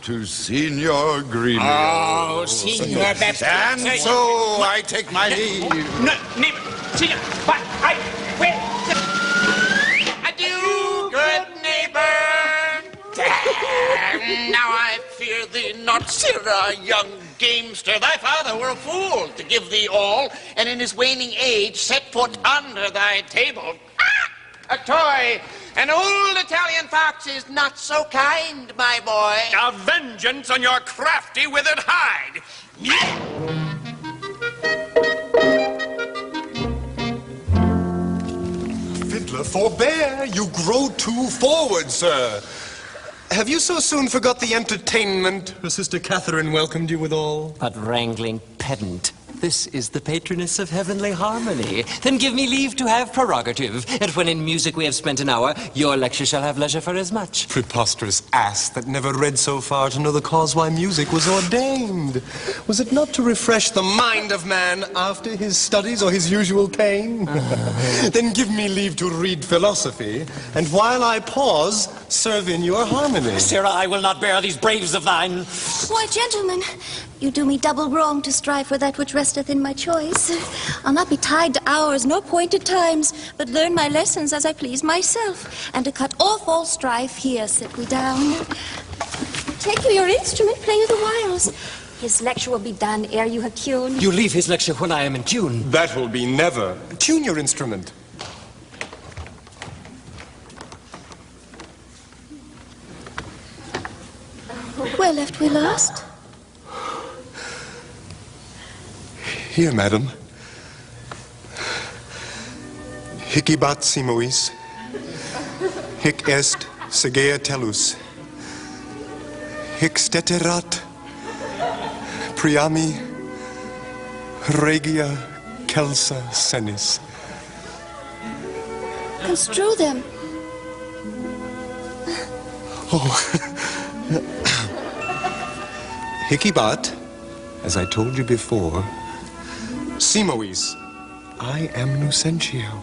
to Signor Gremio. Oh, Signor Baptista. And so I take my leave. No, neighbor, Signor, but I will. Adieu, good neighbor. Now I fear thee not, sirrah, young gamester. Thy father were a fool to give thee all, and in his waning age set foot under thy table. Ah! A toy! An old Italian fox is not so kind, my boy. A vengeance on your crafty withered hide. Fiddler, forbear. You grow too forward, sir. Have you so soon forgot the entertainment her sister Catherine welcomed you withal? But wrangling pedant, this is the patroness of heavenly harmony. Then give me leave to have prerogative, and when in music we have spent an hour, your lecture shall have leisure for as much. Preposterous ass that never read so far to know the cause why music was ordained. Was it not to refresh the mind of man after his studies or his usual pain? Then give me leave to read philosophy, and while I pause, serve in your harmony. Sirrah, I will not bear these braves of thine. Why, gentlemen, you do me double wrong to strive for that which resteth in my choice. I'll not be tied to hours nor appointed times, but learn my lessons as I please myself. And to cut off all strife, here sit we down. Take you your instrument, play you the whiles. His lecture will be done ere you have tuned. You leave his lecture when I am in tune. That will be never. Tune your instrument. Where left we last? Here, madam. Hic ibat simois, hic est segea tellus, hic steterat priami regia celsa senis. Construe them. Hic ibat, as I told you before, simois, I am Lucentio.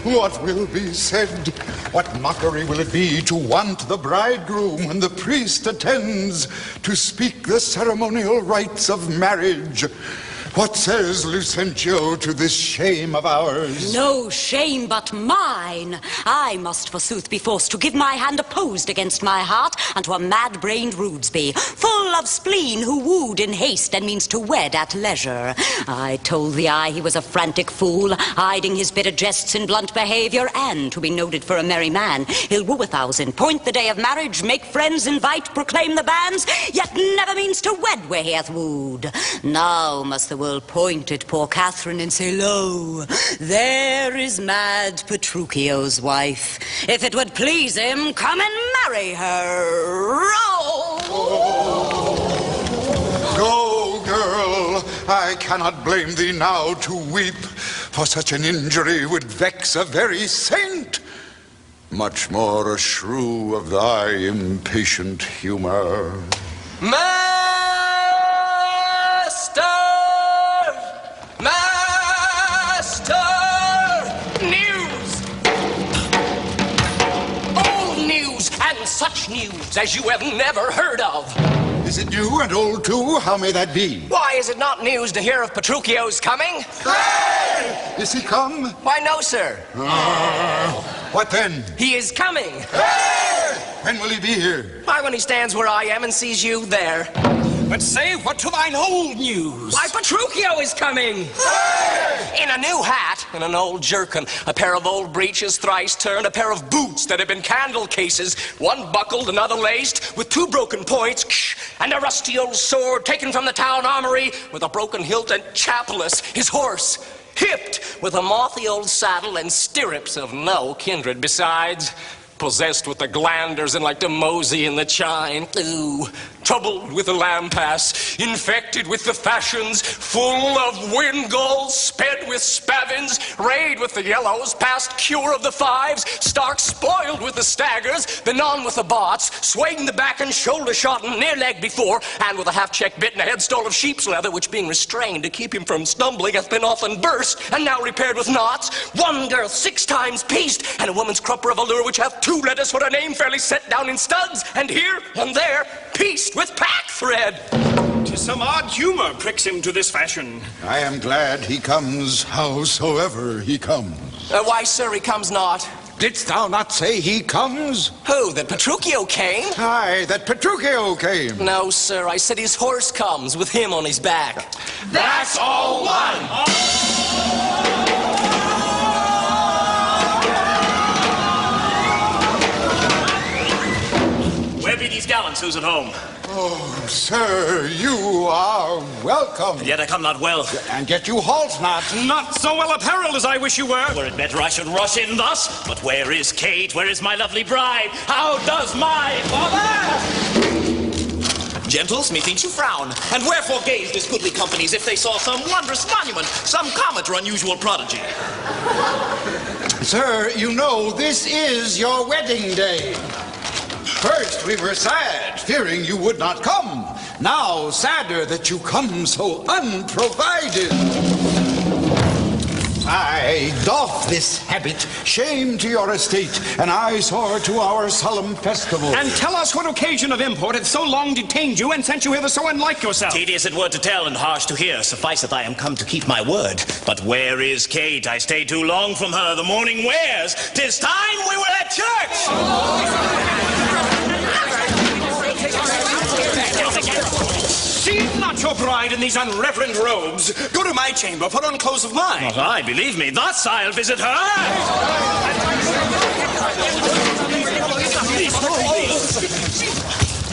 What will be said? What mockery will it be to want the bridegroom when the priest attends to speak the ceremonial rites of marriage? What says Lucentio to this shame of ours? No shame but mine. I must forsooth be forced to give my hand opposed against my heart unto a mad-brained Rudesby, full of spleen, who wooed in haste and means to wed at leisure. I told thee he was a frantic fool, hiding his bitter jests in blunt behavior, and to be noted for a merry man. He'll woo 1,000, point the day of marriage, make friends, invite, proclaim the banns, yet never means to wed where he hath wooed. Now must the world point at poor Catherine and say, lo, there is mad Petruchio's wife. If it would please him, come and marry her. Go, girl. I cannot blame thee now to weep, for such an injury would vex a very saint. Much more a shrew of thy impatient humor. Master! News! Old news, and such news as you have never heard of. Is it new and old too? How may that be? Why, is it not news to hear of Petruchio's coming? Hey! Is he come? Why, no, sir. What then? He is coming. Hey! When will he be here? Why, when he stands where I am and sees you there. But say what to thine old news? Why, Petruchio is coming! Hey! In a new hat, in an old jerkin, a pair of old breeches thrice turned, a pair of boots that have been candle cases, one buckled, another laced, with 2 broken points, and a rusty old sword taken from the town armory, with a broken hilt and chapless, his horse hipped with a mothy old saddle and stirrups of no kindred besides. Possessed with the glanders and like to mosey in the chine. Ooh, troubled with the lampas, infected with the fashions, full of wind gulls, sped with spavins, rayed with the yellows, past cure of the fives, stark spoiled with the staggers, benon with the bots, swaying the back and shoulder shot and near leg before, and with a half-check bit and a headstall of sheep's leather, which being restrained to keep him from stumbling hath been often burst, and now repaired with knots, one girth 6 times pieced, and a woman's crupper of allure which hath 2 letters for a name fairly set down in studs, and here and there pieced with pack thread. 'Tis some odd humor pricks him to this fashion. I am glad he comes, howsoever he comes. Why, sir, he comes not. Didst thou not say he comes? Who, that Petruchio came? Aye, that Petruchio came. No, sir, I said his horse comes with him on his back. That's all one. Where be these gallants who's at home? Oh, sir, you are welcome. And yet I come not well. And yet you halt not. Not so well apparelled as I wish you were. Were it better I should rush in thus? But where is Kate? Where is my lovely bride? How does my father? Gentles, methinks you frown. And wherefore gaze this goodly company as if they saw some wondrous monument, some comet or unusual prodigy? Sir, you know this is your wedding day. First we were sad, fearing you would not come. Now sadder that you come so unprovided. I doff this habit, shame to your estate, and eyesore to our solemn festival. And tell us what occasion of import hath so long detained you and sent you hither so unlike yourself. Tedious it were to tell and harsh to hear. Sufficeth I am come to keep my word. But where is Kate? I stayed too long from her. The morning wears. 'Tis time we were at church. See not your bride in these unreverend robes. Go to my chamber, put on clothes of mine. Not I, believe me. Thus I'll visit her.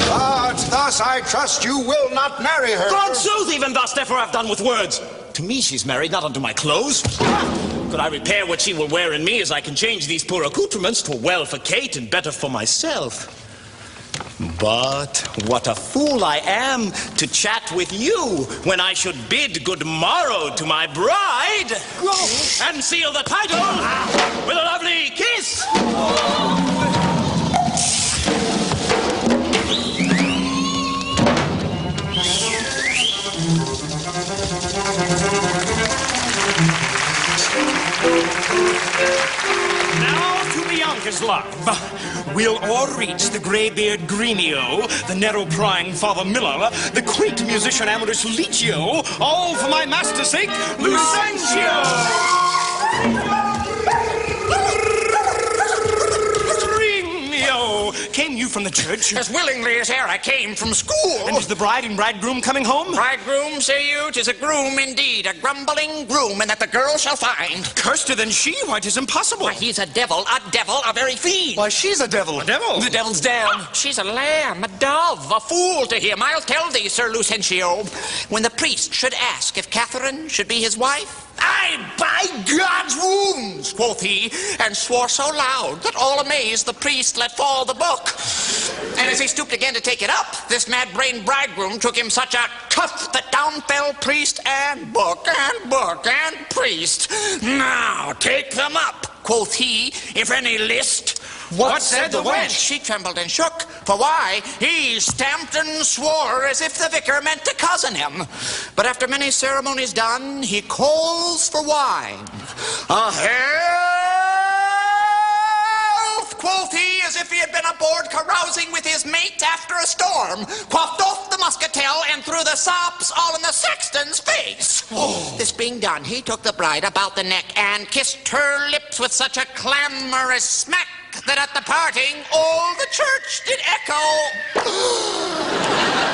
But thus I trust you will not marry her. God sooth, even thus, therefore I've done with words. To me she's married, not unto my clothes. Could I repair what she will wear in me, as I can change these poor accoutrements, 'twere well for Kate and better for myself. But what a fool I am to chat with you when I should bid good morrow to my bride and seal the title with a lovely kiss. his love. We'll all reach the grey-beard Gremio, the narrow-prying Father Miller, the quaint musician Amadis Licio, all for my master's sake, Lucentio! Came you from the church? As willingly as e'er I came from school. And is the bride and bridegroom coming home? Bridegroom, say you? 'Tis a groom indeed, a grumbling groom, and that the girl shall find. Curster than she? Why, 'tis impossible. Why, he's a devil, a very fiend. Why, she's a devil. A devil? The devil's down. She's a lamb, a dove, a fool to him. I'll tell thee, Sir Lucentio, when the priest should ask if Catherine should be his wife, "Aye, by God's wounds," quoth he, and swore so loud that all amazed the priest let fall the book. And as he stooped again to take it up, this mad-brained bridegroom took him such a cuff that down fell priest and book and priest. "Now, take them up," quoth he, "if any list." What said the wench? She trembled and shook, for why? He stamped and swore as if the vicar meant to cozen him. But after many ceremonies done, he calls for wine. "A health," quoth he, as if he had been aboard carousing with his mate after a storm, quaffed off the muscatel and threw the sops all in the sexton's face. This being done, he took the bride about the neck and kissed her lips with such a clamorous smack that at the parting all the church did echo.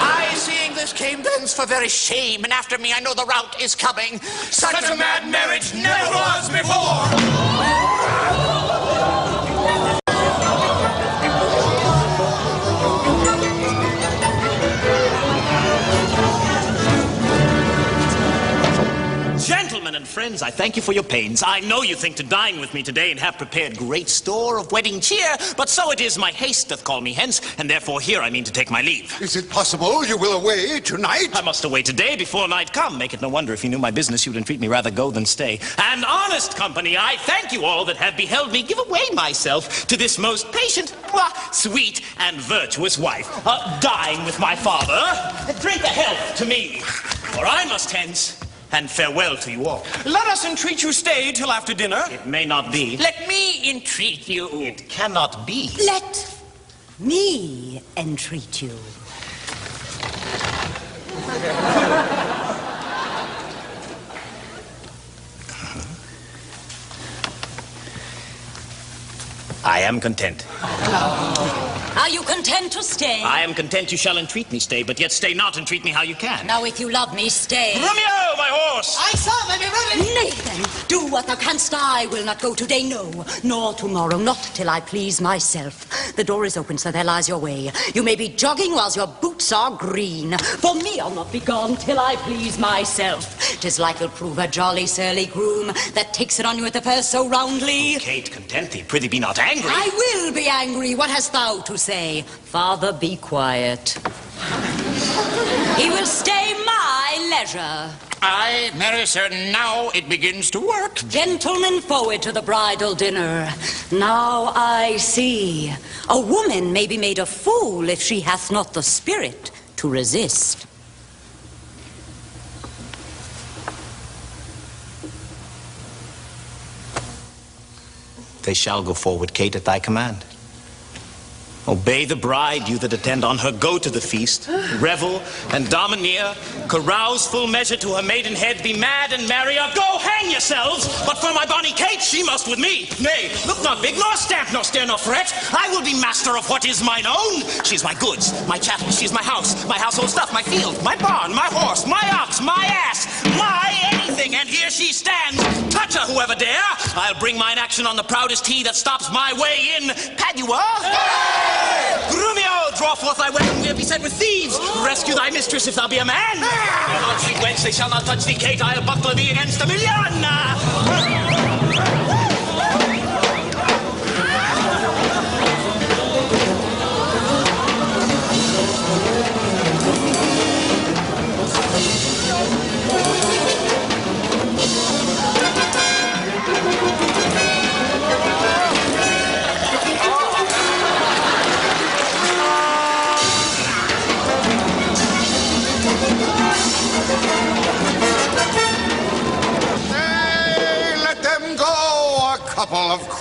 I, seeing this, came thence for very shame, and after me I know the rout is coming. Such a mad marriage never was before. Gentlemen and friends, I thank you for your pains. I know you think to dine with me today and have prepared great store of wedding cheer, but so it is my haste doth call me hence, and therefore here I mean to take my leave. Is it possible you will away tonight? I must away today before night come. Make it no wonder if you knew my business, you'd entreat me rather go than stay. And honest company, I thank you all that have beheld me give away myself to this most patient, sweet, and virtuous wife. Dine with my father, drink a health to me, for I must hence. And farewell to you all. Let us entreat you stay till after dinner. It may not be. Let me entreat you. It cannot be. Let me entreat you. I am content. Are you content to stay? I am content you shall entreat me stay, but yet stay not and treat me how you can. Now, if you love me, stay. Grumio, my horse! Aye, sir, may be ready. Nay, then, do what thou canst. I will not go today, no, nor tomorrow, not till I please myself. The door is open, so there lies your way. You may be jogging whilst your boots are green. For me, I'll not be gone till I please myself. 'Tis like you'll prove a jolly surly groom that takes it on you at the first so roundly. Oh, Kate, content thee. Prithee, be not angry. I will be angry. What hast thou to say? Father, be quiet. He will stay my leisure. Aye, marry, sir, now it begins to work. Gentlemen, forward to the bridal dinner. Now I see. A woman may be made a fool if she hath not the spirit to resist. They shall go forward, Kate, at thy command. Obey the bride, you that attend on her. Go to the feast, revel and domineer, carouse full measure to her maidenhead, be mad and merry, or go hang yourselves. But for my bonny Kate, she must with me. Nay, look not big, nor stamp, nor stare, nor fret. I will be master of what is mine own. She's my goods, my chattel, she's my house, my household stuff, my field, my barn, my horse, my ox, my ass, my anything, and here she stands. Touch her, whoever dare. I'll bring mine action on the proudest he that stops my way in Padua. Hey! Grumio, draw forth thy weapon, we'll be set with thieves. Rescue thy mistress if thou be a man. Fear not, sweet wench, they shall not touch thee, Kate. I'll buckler thee against a million.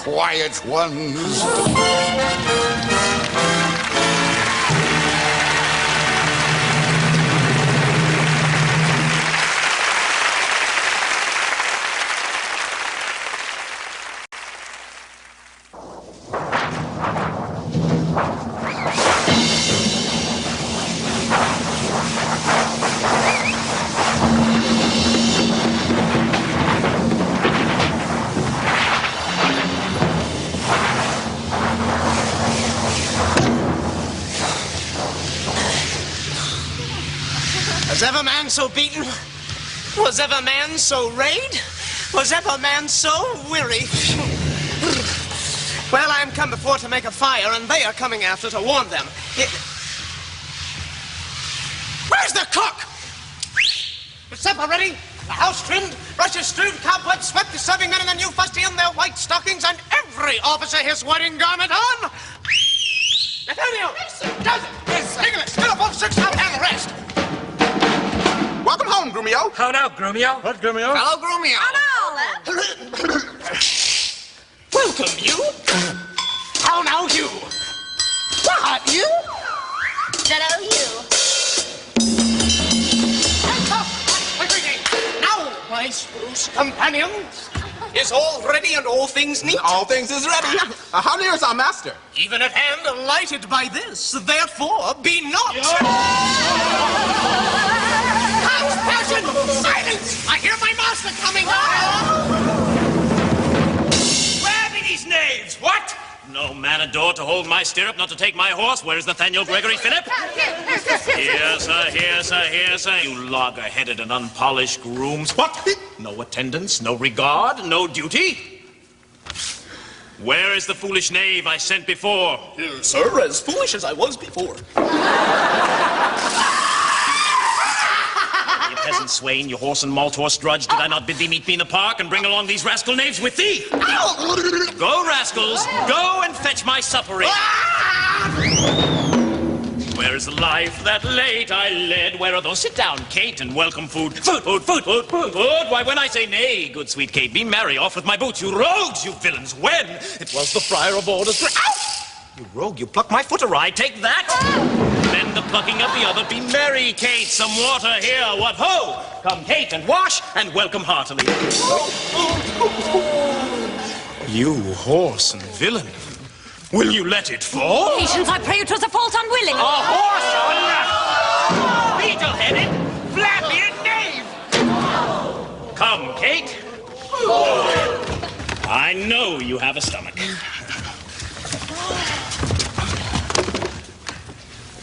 quiet ones. Was ever man so beaten? Was ever man so rayed? Was ever man so weary? Well, I am come before to make a fire, and they are coming after to warm them. Where's the cook? Is supper ready? The house trimmed, rushes strewed, cobwebs swept, the serving men and the new fusty in their white stockings, and every officer his wedding garment on? Nathaniel! Yes, sir. Does it? Yes, sir. Nicholas, get up on 6 out and the rest. Welcome home, Grumio. How now, Grumio? What, Grumio? Hello, Grumio. Welcome, you. How now, you. What, you? Hello, you. Now, my spruce companions, is all ready and all things neat? All things is ready. How near is our master? Even at hand, lighted by this, therefore be not. Passion! Silence! I hear my master coming on! Where be these knaves? What? No matador to hold my stirrup, not to take my horse. Where is Nathaniel Gregory Phillip? Here, sir, here, sir, here, sir. You logger-headed and unpolished grooms. What? No attendance, no regard, no duty? Where is the foolish knave I sent before? Here, sir, as foolish as I was before. Peasant swain, you horse and malt horse drudge, did I not bid thee meet me in the park and bring along these rascal knaves with thee? Go, rascals, go and fetch my supper in. Where is the life that late I led? Where are those? Sit down, Kate, and welcome food. Food. Why, when I say nay, good sweet Kate, be merry, off with my boots, you rogues, you villains. When? It was the friar of orders. Ouch! You rogue, you plucked my foot awry, take that! Then the plucking of the other, be merry, Kate, some water here, what ho! Come, Kate, and wash, and welcome heartily. You horse and villain, will you let it fall? Patience, I pray, it was a fault unwilling. A horse or beetle-headed, flap-eared knave! Come, Kate. I know you have a stomach.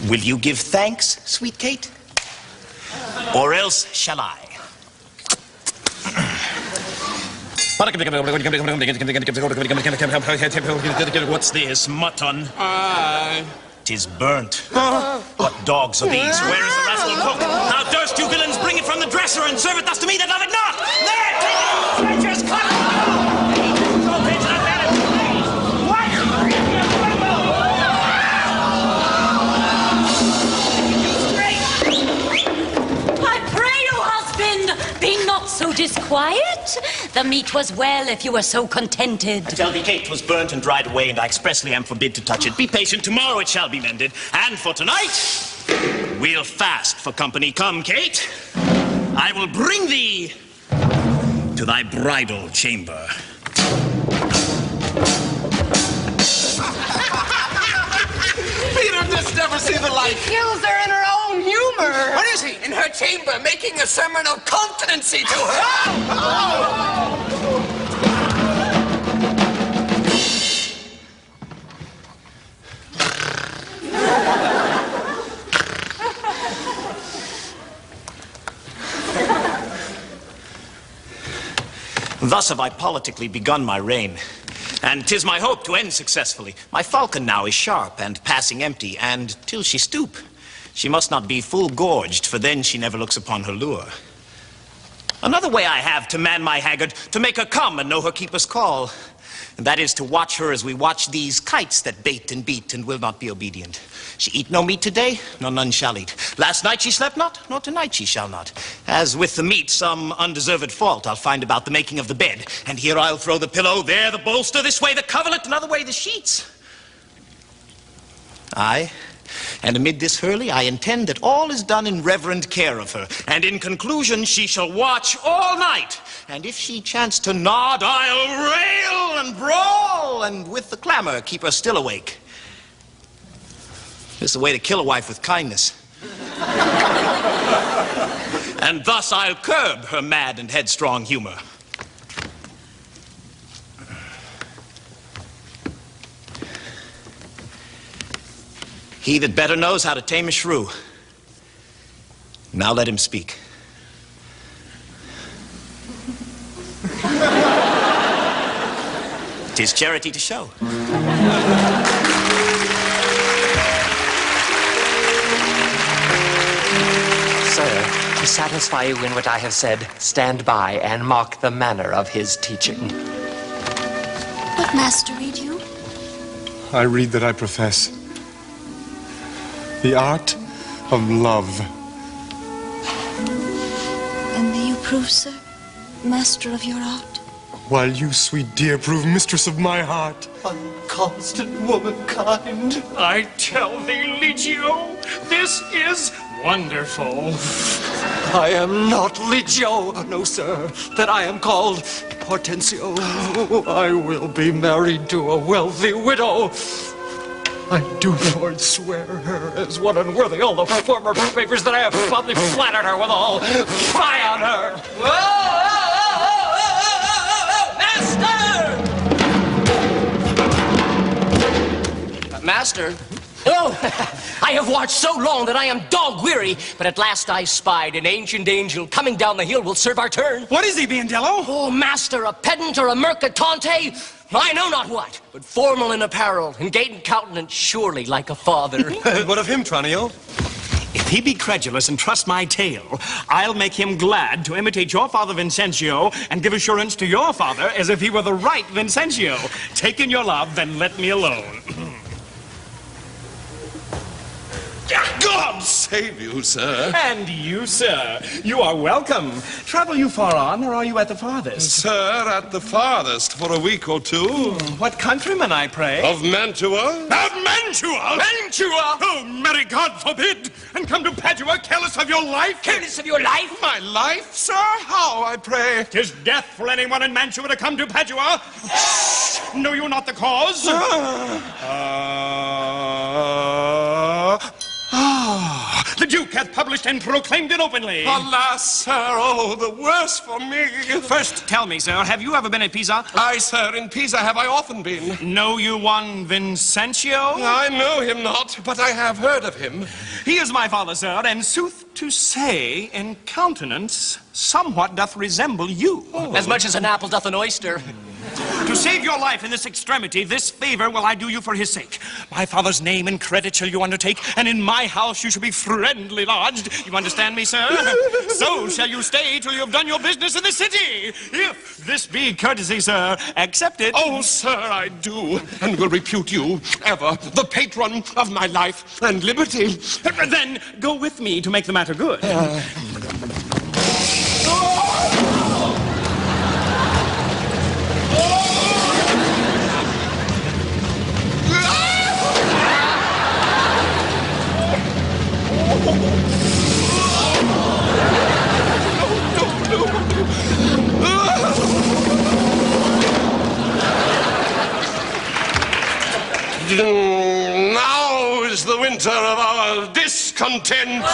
Will you give thanks, sweet Kate? Or else shall I? What's this, mutton? Tis burnt. What dogs are these? Where is the rascal cook? How durst you villains bring it from the dresser and serve it thus to me that love it not? There, take it, treacherous cut! Be not so disquiet. The meat was well if you were so contented. I tell thee, Kate, 'twas burnt and dried away, and I expressly am forbid to touch it. Be patient, tomorrow it shall be mended. And for tonight, we'll fast for company. Come, Kate, I will bring thee to thy bridal chamber. Peter just never see the light. He kills her in her own humor. What is he? In her chamber, making a sermon of continency to her. Thus have I politically begun my reign, and 'tis my hope to end successfully. My falcon now is sharp and passing empty, and till she stoop, she must not be full gorged, for then she never looks upon her lure. Another way I have to man my haggard, to make her come and know her keeper's call. And that is to watch her as we watch these kites that bait and beat and will not be obedient. She eat no meat today, nor none shall eat. Last night she slept not, nor tonight she shall not. As with the meat, some undeserved fault I'll find about the making of the bed. And here I'll throw the pillow, there the bolster, this way the coverlet, another way the sheets. Aye, and amid this hurly, I intend that all is done in reverent care of her. And in conclusion, she shall watch all night. And if she chance to nod, I'll rail and brawl, and with the clamor keep her still awake. This is the way to kill a wife with kindness. And thus I'll curb her mad and headstrong humor. He that better knows how to tame a shrew. Now let him speak. Tis charity to show. Sir, to satisfy you in what I have said, stand by and mark the manner of his teaching. What master read you? I read that I profess the art of love. And may you prove, sir, master of your art? While you, sweet dear, prove mistress of my heart. Unconstant womankind, I tell thee, Licio, this is wonderful. I am not Licio, no, sir. That I am called Hortensio. I will be married to a wealthy widow. I do, Lord, swear her as one unworthy all the former favors that I have fondly flattered her withal. Fie on her! Master! Master? Oh, I have watched so long that I am dog-weary, but at last I spied an ancient angel coming down the hill will serve our turn. What is he, Biondello? Oh, master, a pedant or a mercatante? I know not what, but formal in apparel, and gait and countenance surely like a father. What of him, Tranio? If he be credulous and trust my tale, I'll make him glad to imitate your father Vincentio and give assurance to your father as if he were the right Vincentio. Take in your love, then let me alone. God save you, sir. And you, sir. You are welcome. Travel you far on, or are you at the farthest? Sir, at the farthest for a week or two. What countryman, I pray? Of Mantua. Of Mantua? Mantua? Oh, merry God forbid! And come to Padua careless of your life? Careless of your life? My life, sir? How, I pray? 'Tis death for anyone in Mantua to come to Padua. Know you not the cause? The Duke hath published and proclaimed it openly. Alas, sir, oh, the worse for me. First, tell me, sir, have you ever been at Pisa? Aye, sir, in Pisa have I often been. Know you one Vincentio? I know him not, but I have heard of him. He is my father, sir, and sooth to say, in countenance, somewhat doth resemble you. Oh. As much as an apple doth an oyster. To save your life in this extremity, this favor will I do you for his sake. My father's name and credit shall you undertake, and in my house you shall be friendly lodged. You understand me, sir? So shall you stay till you have done your business in the city. If this be courtesy, sir, accept it. Oh, sir, I do, and will repute you ever the patron of my life and liberty. Then go with me to make the matter good. Now is the winter of our discontent.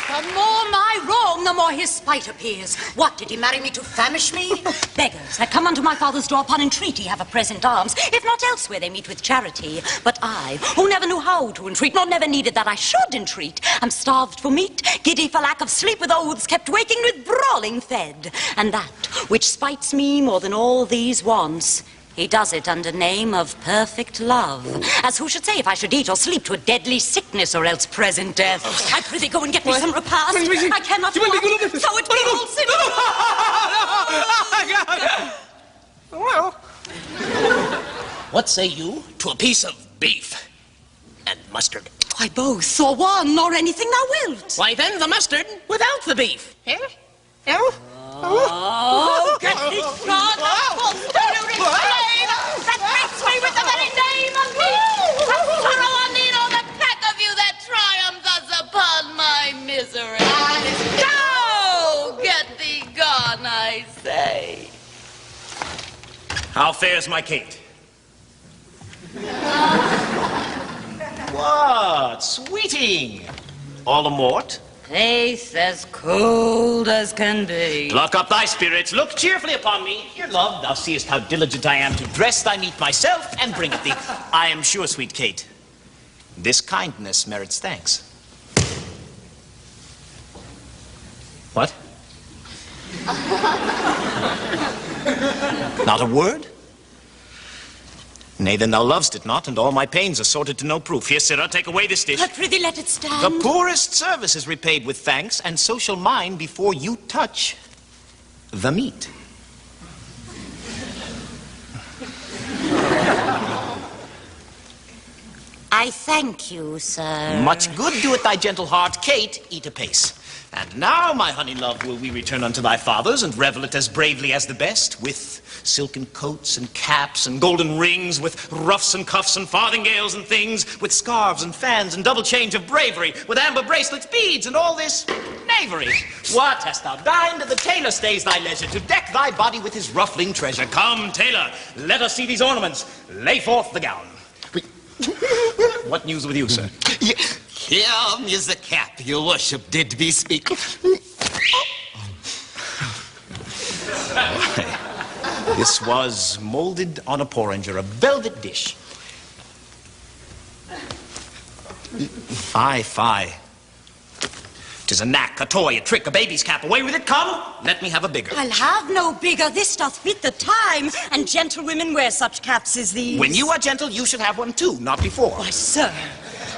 The more my wrong, the more his spite appears. What, did he marry me to famish me? Beggars that come unto my father's door upon entreaty have a present alms. If not elsewhere, they meet with charity. But I, who never knew how to entreat, nor never needed that I should entreat, am starved for meat, giddy for lack of sleep, with oaths kept waking, with brawling fed. And that, which spites me more than all these wants, He does it under name of perfect love. As who should say, if I should eat or sleep to a deadly sickness or else present death. I prithee go and get me some repast. I cannot walk, so it be all Well, what say you to a piece of beef and mustard? Why, both, or one, or anything thou wilt. Why, then, the mustard without the beef. Here? Oh, get thee gone, thou false deluded flame, that breaks me with the very name of me. That sorrow on thee, all the pack of you that triumph thus upon my misery. Go, get thee gone, I say. How fares my Kate? What? Sweeting? All amort? Faith as cold as can be. Pluck up thy spirits, look cheerfully upon me. Here, love, thou seest how diligent I am to dress thy meat myself and bring it thee. I am sure, sweet Kate, this kindness merits thanks. What? Not a word? Nay, then thou lovest it not, and all my pains are sorted to no proof. Here, sirrah, take away this dish. I prithee let it stand. The poorest service is repaid with thanks, and so shall mine before you touch the meat. I thank you, sir. Much good doeth thy gentle heart. Kate, eat apace. And now, my honey love, will we return unto thy fathers and revel it as bravely as the best, with silken coats and caps and golden rings, with ruffs and cuffs and farthingales and things, with scarves and fans and double change of bravery, with amber bracelets, beads, and all this knavery. What, hast thou dined? The tailor stays thy leisure to deck thy body with his ruffling treasure. Come, tailor, let us see these ornaments. Lay forth the gown. What news with you, sir? Here is the cap your worship did bespeak. This was molded on a porringer, a velvet dish. Fie, fie. 'Tis a knack, a toy, a trick, a baby's cap. Away with it, come. Let me have a bigger. I'll have no bigger. This doth fit the time, and gentlewomen wear such caps as these. When you are gentle, you should have one too, not before. Why, sir,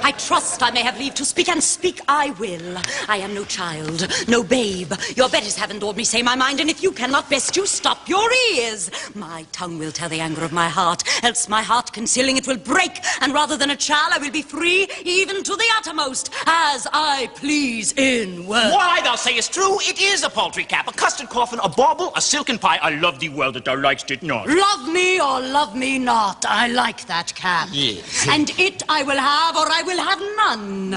I trust I may have leave to speak, and speak I will. I am no child, no babe. Your betters have endured me say my mind, and if you cannot best, you stop your ears. My tongue will tell the anger of my heart, else my heart concealing it will break, and rather than a child I will be free, even to the uttermost, as I please in word. Why, thou sayest true, it is a paltry cap, a custard coffin, a bauble, a silken pie. I love thee well that thou likest it not. Love me or love me not, I like that cap. Yes. And it I will have, or I will have none.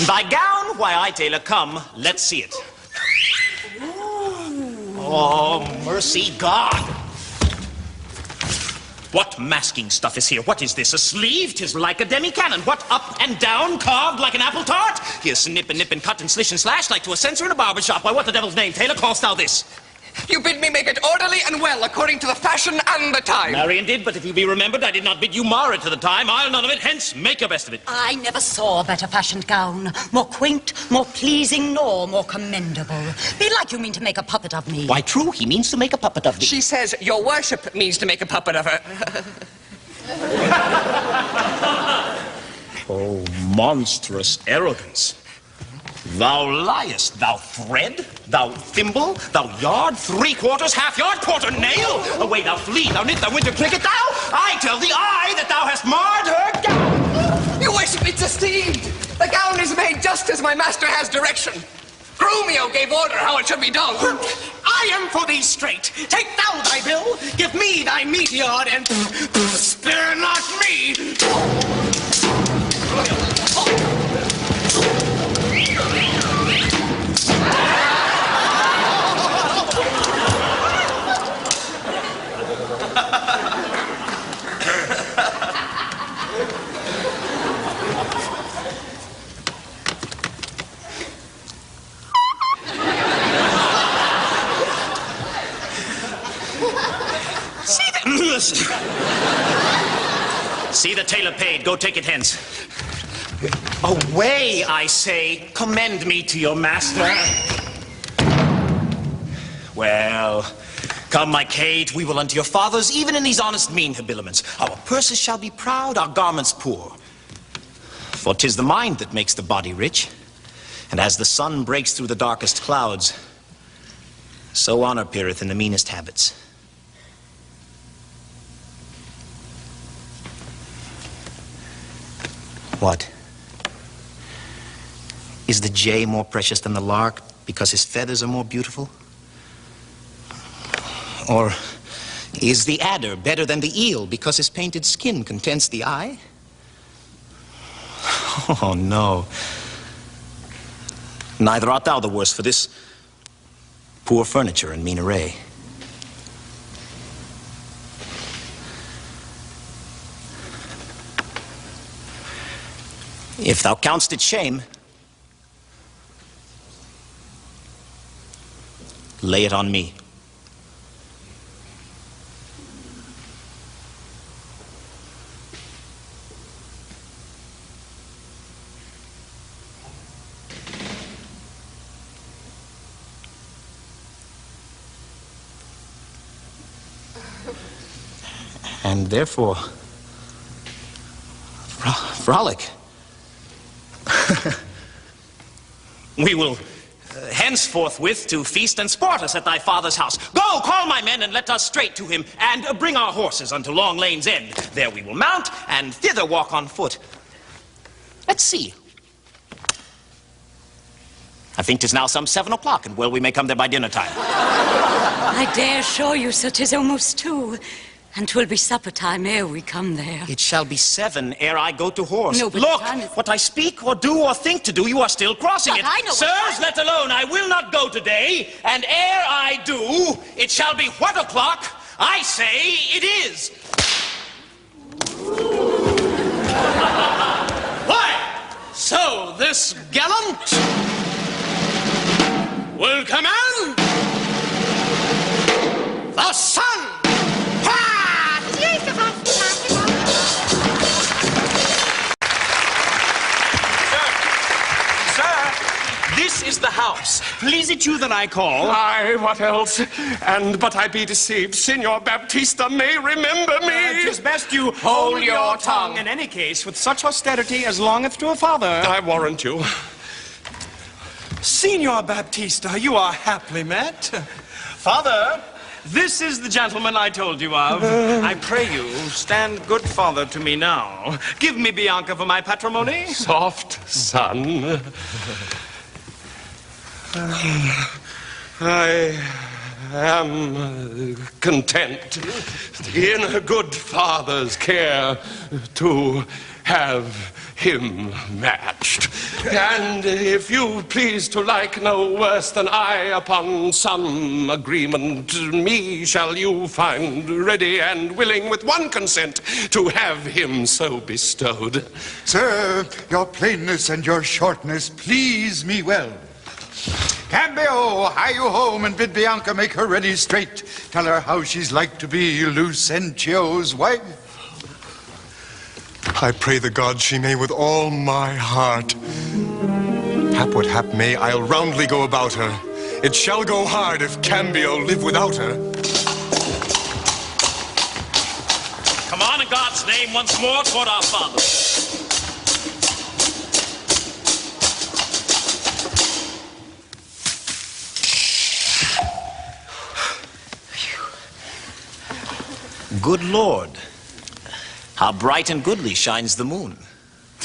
Thy gown, why I, tailor, come, let's see it. Oh, mercy God. What masking stuff is here? What is this? A sleeve? 'Tis like a demi-cannon. What, up and down, carved like an apple tart? Here, snip and nip and cut and slish and slash like to a censer in a barber shop. Why, what the devil's name, tailor, callest thou this? You bid me make it orderly and well, according to the fashion and the time. Marion did, but if you be remembered, I did not bid you mar it to the time. I'll none of it, hence make your best of it. I never saw a better fashioned gown, more quaint, more pleasing, nor more commendable. Belike you mean to make a puppet of me. Why, true, he means to make a puppet of thee. She says your worship means to make a puppet of her. Oh, monstrous arrogance. Thou liest, thou thread, thou thimble, thou yard, 3/4, half yard, quarter nail. Away thou flee, thou knit, thou winter cricket, thou. I tell thee, that thou hast marred her gown. Your worship, it's esteemed. The gown is made just as my master has direction. Grumio gave order how it should be done. I am for thee straight. Take thou thy bill, give me thy meat yard, and spare not me. See the tailor paid. Go take it hence. Away, I say. Commend me to your master. Well, Come, my Kate, we will unto your fathers, even in these honest mean habiliments. Our purses shall be proud, our garments poor. For 'tis the mind that makes the body rich, and as the sun breaks through the darkest clouds, so honor appeareth in the meanest habits. What? Is the jay more precious than the lark because his feathers are more beautiful? Or is the adder better than the eel because his painted skin contents the eye? Oh, no. Neither art thou the worse for this poor furniture and mean array. If thou count'st it shame, lay it on me. And therefore, frolic. We will henceforth to feast and sport us at thy father's house. Go, call my men, and let us straight to him, and bring our horses unto Long Lane's end. There we will mount, and thither walk on foot. Let's see. I think 'tis now some 7 o'clock, and well we may come there by dinner time. I dare assure you, sir, 'tis almost 2. And 'twill be supper time ere we come there. It shall be 7 ere I go to horse. No, but look, the time is... what I speak or do or think to do, you are still crossing But it. I know Sirs, let alone, I will not go today, and ere I do, it shall be what o'clock? I say it is. Why, so this gallant will command the sun. This is the house. Please it you that I call? Aye, what else? But I be deceived. Signor Baptista may remember me. 'Tis best you hold your tongue. In any case, with such austerity as longeth to a father. I warrant you. Signor Baptista, you are happily met. Father, this is the gentleman I told you of. I pray you, stand good father to me now. Give me Bianca for my patrimony. Soft, son. I am content in a good father's care to have him matched. And if you please to like no worse than I, upon some agreement, me shall you find ready and willing with one consent to have him so bestowed. Sir, your plainness and your shortness please me well. Cambio, hie you home and bid Bianca make her ready straight. Tell her how she's like to be Lucentio's wife. I pray the gods she may with all my heart. Hap what hap may, I'll roundly go about her. It shall go hard if Cambio live without her. Come on in God's name once more toward our father. Good Lord, how bright and goodly shines the moon.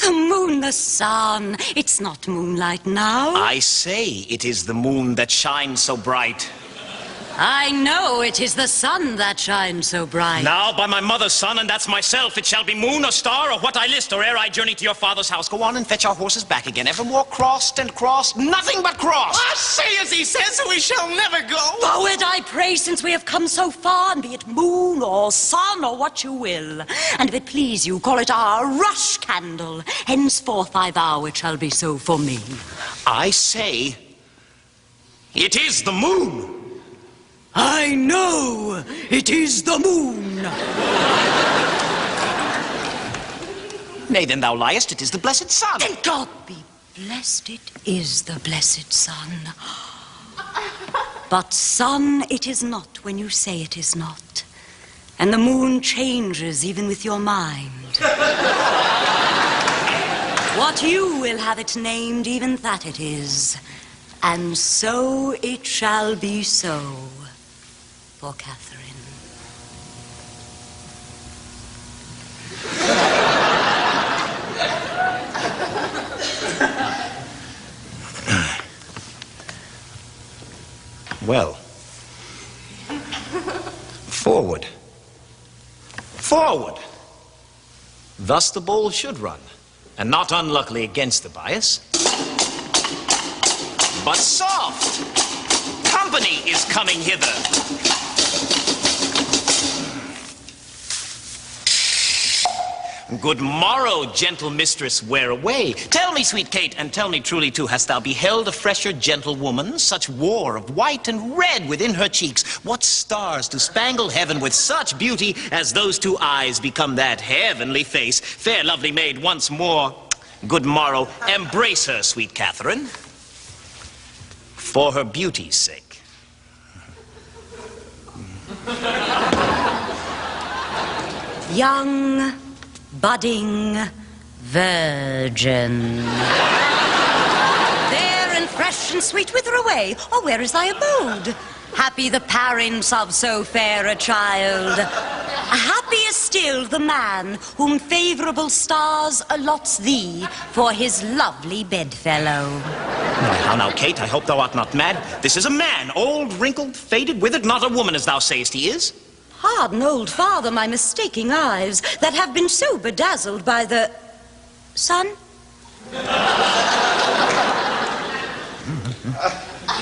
The moon, the sun. It's not moonlight now. I say it is the moon that shines so bright. I know it is the sun that shines so bright. Now, by my mother's son, and that's myself, it shall be moon or star or what I list, or ere I journey to your father's house. Go on and fetch our horses back again. Evermore crossed and crossed, nothing but crossed. I say as he says, we shall never go. Forward, I pray, since we have come so far, and be it moon or sun or what you will. And if it please you, call it our rush candle. Henceforth I vow it shall be so for me. I say, it is the moon. I know it is the moon. Nay, then thou liest, it is the blessed sun. Then God be blessed, it is the blessed sun. But sun it is not when you say it is not. And the moon changes even with your mind. What you will have it named, even that it is. And so it shall be so for Catherine. Well, forward. Forward. Thus the ball should run, and not unluckily against the bias. But soft! Company is coming hither. Good morrow, gentle mistress, where away? Tell me, sweet Kate, and tell me truly too, hast thou beheld a fresher gentlewoman, such war of white and red within her cheeks? What stars to spangle heaven with such beauty as those two eyes become that heavenly face? Fair lovely maid, once more, good morrow, embrace her, sweet Catherine, for her beauty's sake. Young, budding virgin. Fair and fresh and sweet, whither away? Or where is thy abode? Happy the parents of so fair a child. Happier still the man whom favorable stars allots thee for his lovely bedfellow. Now, Kate, I hope thou art not mad. This is a man, old, wrinkled, faded, withered, not a woman, as thou sayest he is. Pardon, old father, my mistaking eyes that have been so bedazzled by the sun.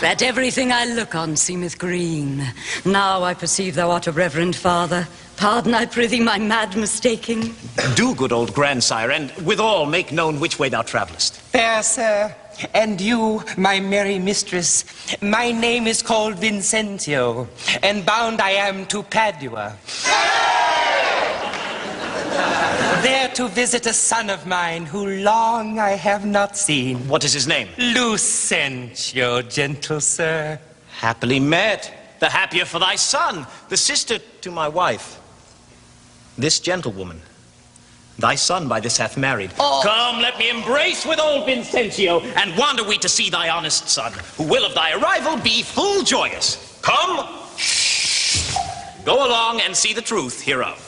That everything I look on seemeth green. Now I perceive thou art a reverend father. Pardon, I prithee, my mad mistaking. Do, good old grandsire, and withal make known which way thou travellest. Fair sir, and you, my merry mistress, my name is called Vincentio, and bound I am to Padua. There to visit a son of mine who long I have not seen. What is his name? Lucentio, gentle sir. Happily met. The happier for thy son, the sister to my wife. This gentlewoman, thy son by this hath married. Oh. Come, let me embrace with old Vincentio, and wander we to see thy honest son, who will of thy arrival be full joyous. Come, go along and see the truth hereof.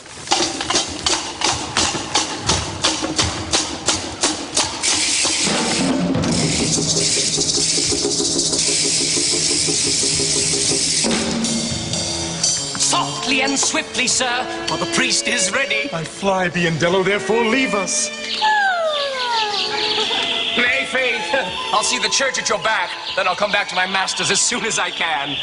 Softly and swiftly, sir, for the priest is ready. I fly, Biondello, therefore leave us. Nay, Faith, I'll see the church at your back, then I'll come back to my masters as soon as I can.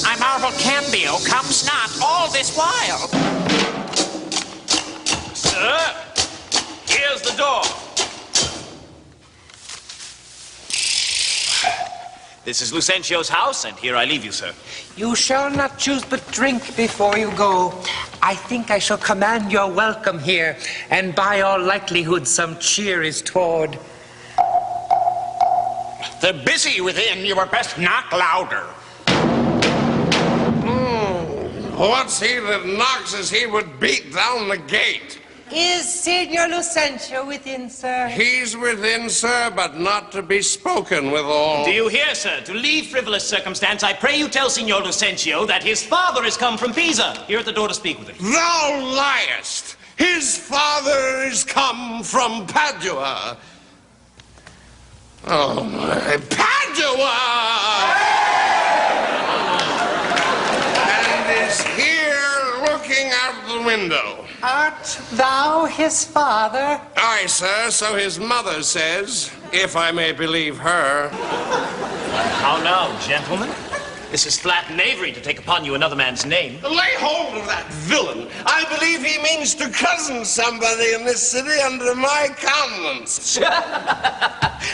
I marvel Camellio comes not all this while. Sir, here's the door. This is Lucentio's house, and here I leave you, sir. You shall not choose but drink before you go. I think I shall command your welcome here, and by all likelihood some cheer is toward. They're busy within. You were best knock louder. What's he that knocks as he would beat down the gate? Is Signor Lucentio within, sir? He's within, sir, but not to be spoken withal. Do you hear, sir? To leave frivolous circumstance, I pray you tell Signor Lucentio that his father is come from Pisa, here at the door to speak with him. Thou liest! His father is come from Padua. Oh, my Padua! And is here looking out the window. Art thou his father? Aye, sir, so his mother says, if I may believe her. How now, gentlemen? This is flat knavery to take upon you another man's name. Lay hold of that villain. I believe he means to cozen somebody in this city under my countenance.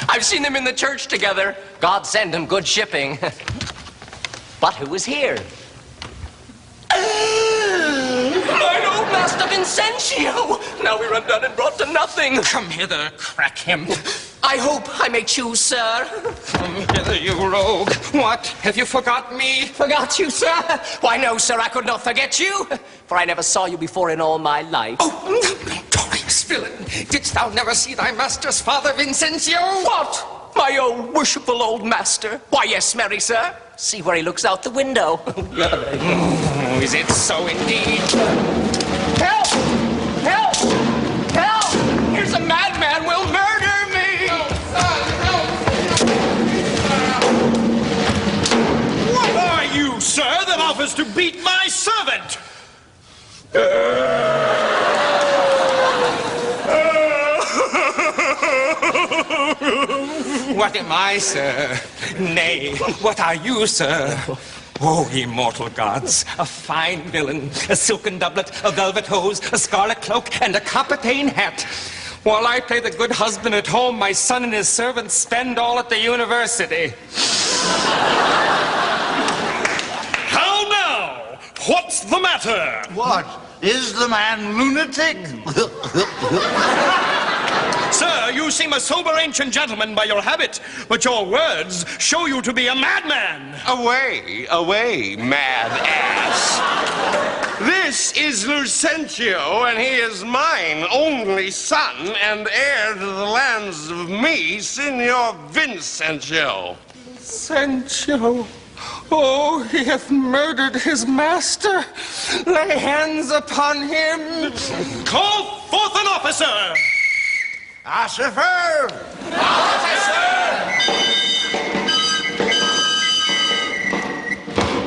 I've seen them in the church together. God send him good shipping. But who is here? Mine old master Vincentio! Now we're undone and brought to nothing. Come hither, crack him. I hope I may choose, sir. Come hither, you rogue. What? Have you forgotten me? Forgot you, sir? Why, no, sir, I could not forget you, for I never saw you before in all my life. Oh, notorious villain! Didst thou never see thy master's father, Vincentio? What? My own worshipful old master? Why, yes, merry sir. See where he looks out the window. Oh, is it so indeed? Help! Help! Help! Here's a madman will murder me! What are you, sir, that offers to beat my servant? What am I, sir? Nay, what are you, sir? Oh, immortal gods, a fine villain, a silken doublet, a velvet hose, a scarlet cloak, and a coppertane hat. While I play the good husband at home, my son and his servants spend all at the university. How now? What's the matter? What? Is the man lunatic? Sir, you seem a sober ancient gentleman by your habit, but your words show you to be a madman. Away, away, mad ass. This is Lucentio, and he is mine only son and heir to the lands of me, Signor Vincentio. Vincentio. Oh, he hath murdered his master. Lay hands upon him. Call forth an officer. Officer!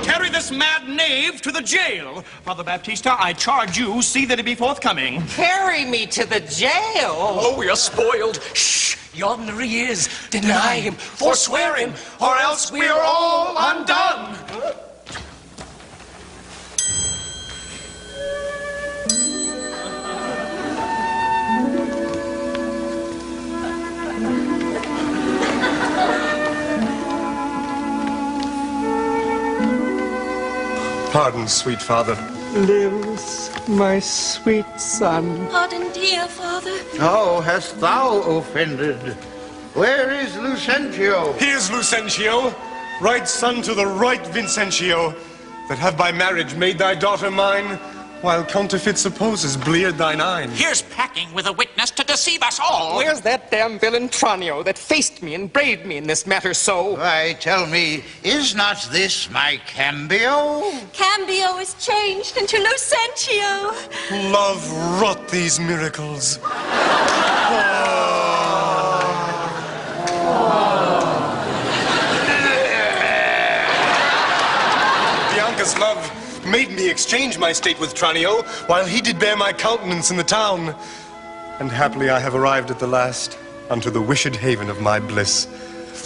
Carry this mad knave to the jail. Father Baptista, I charge you, see that he be forthcoming. Carry me to the jail? Oh, we are spoiled. Shh, yonder he is. Deny him, forswear him, or else we are all undone. Pardon, sweet father. Lives, my sweet son. Pardon, dear father. How hast thou offended? Where is Lucentio? Here's Lucentio, right son to the right Vincentio, that have by marriage made thy daughter mine, while counterfeit supposes bleared thine eyne. Here's packing with a witness to deceive us all. Where's that damn villain Tranio that faced me and braved me in this matter so? Why, tell me, is not this my Cambio? Cambio is changed into Lucentio. Love wrought these miracles. Bianca's love made me exchange my state with Tranio, while he did bear my countenance in the town. And happily I have arrived at the last, unto the wished haven of my bliss.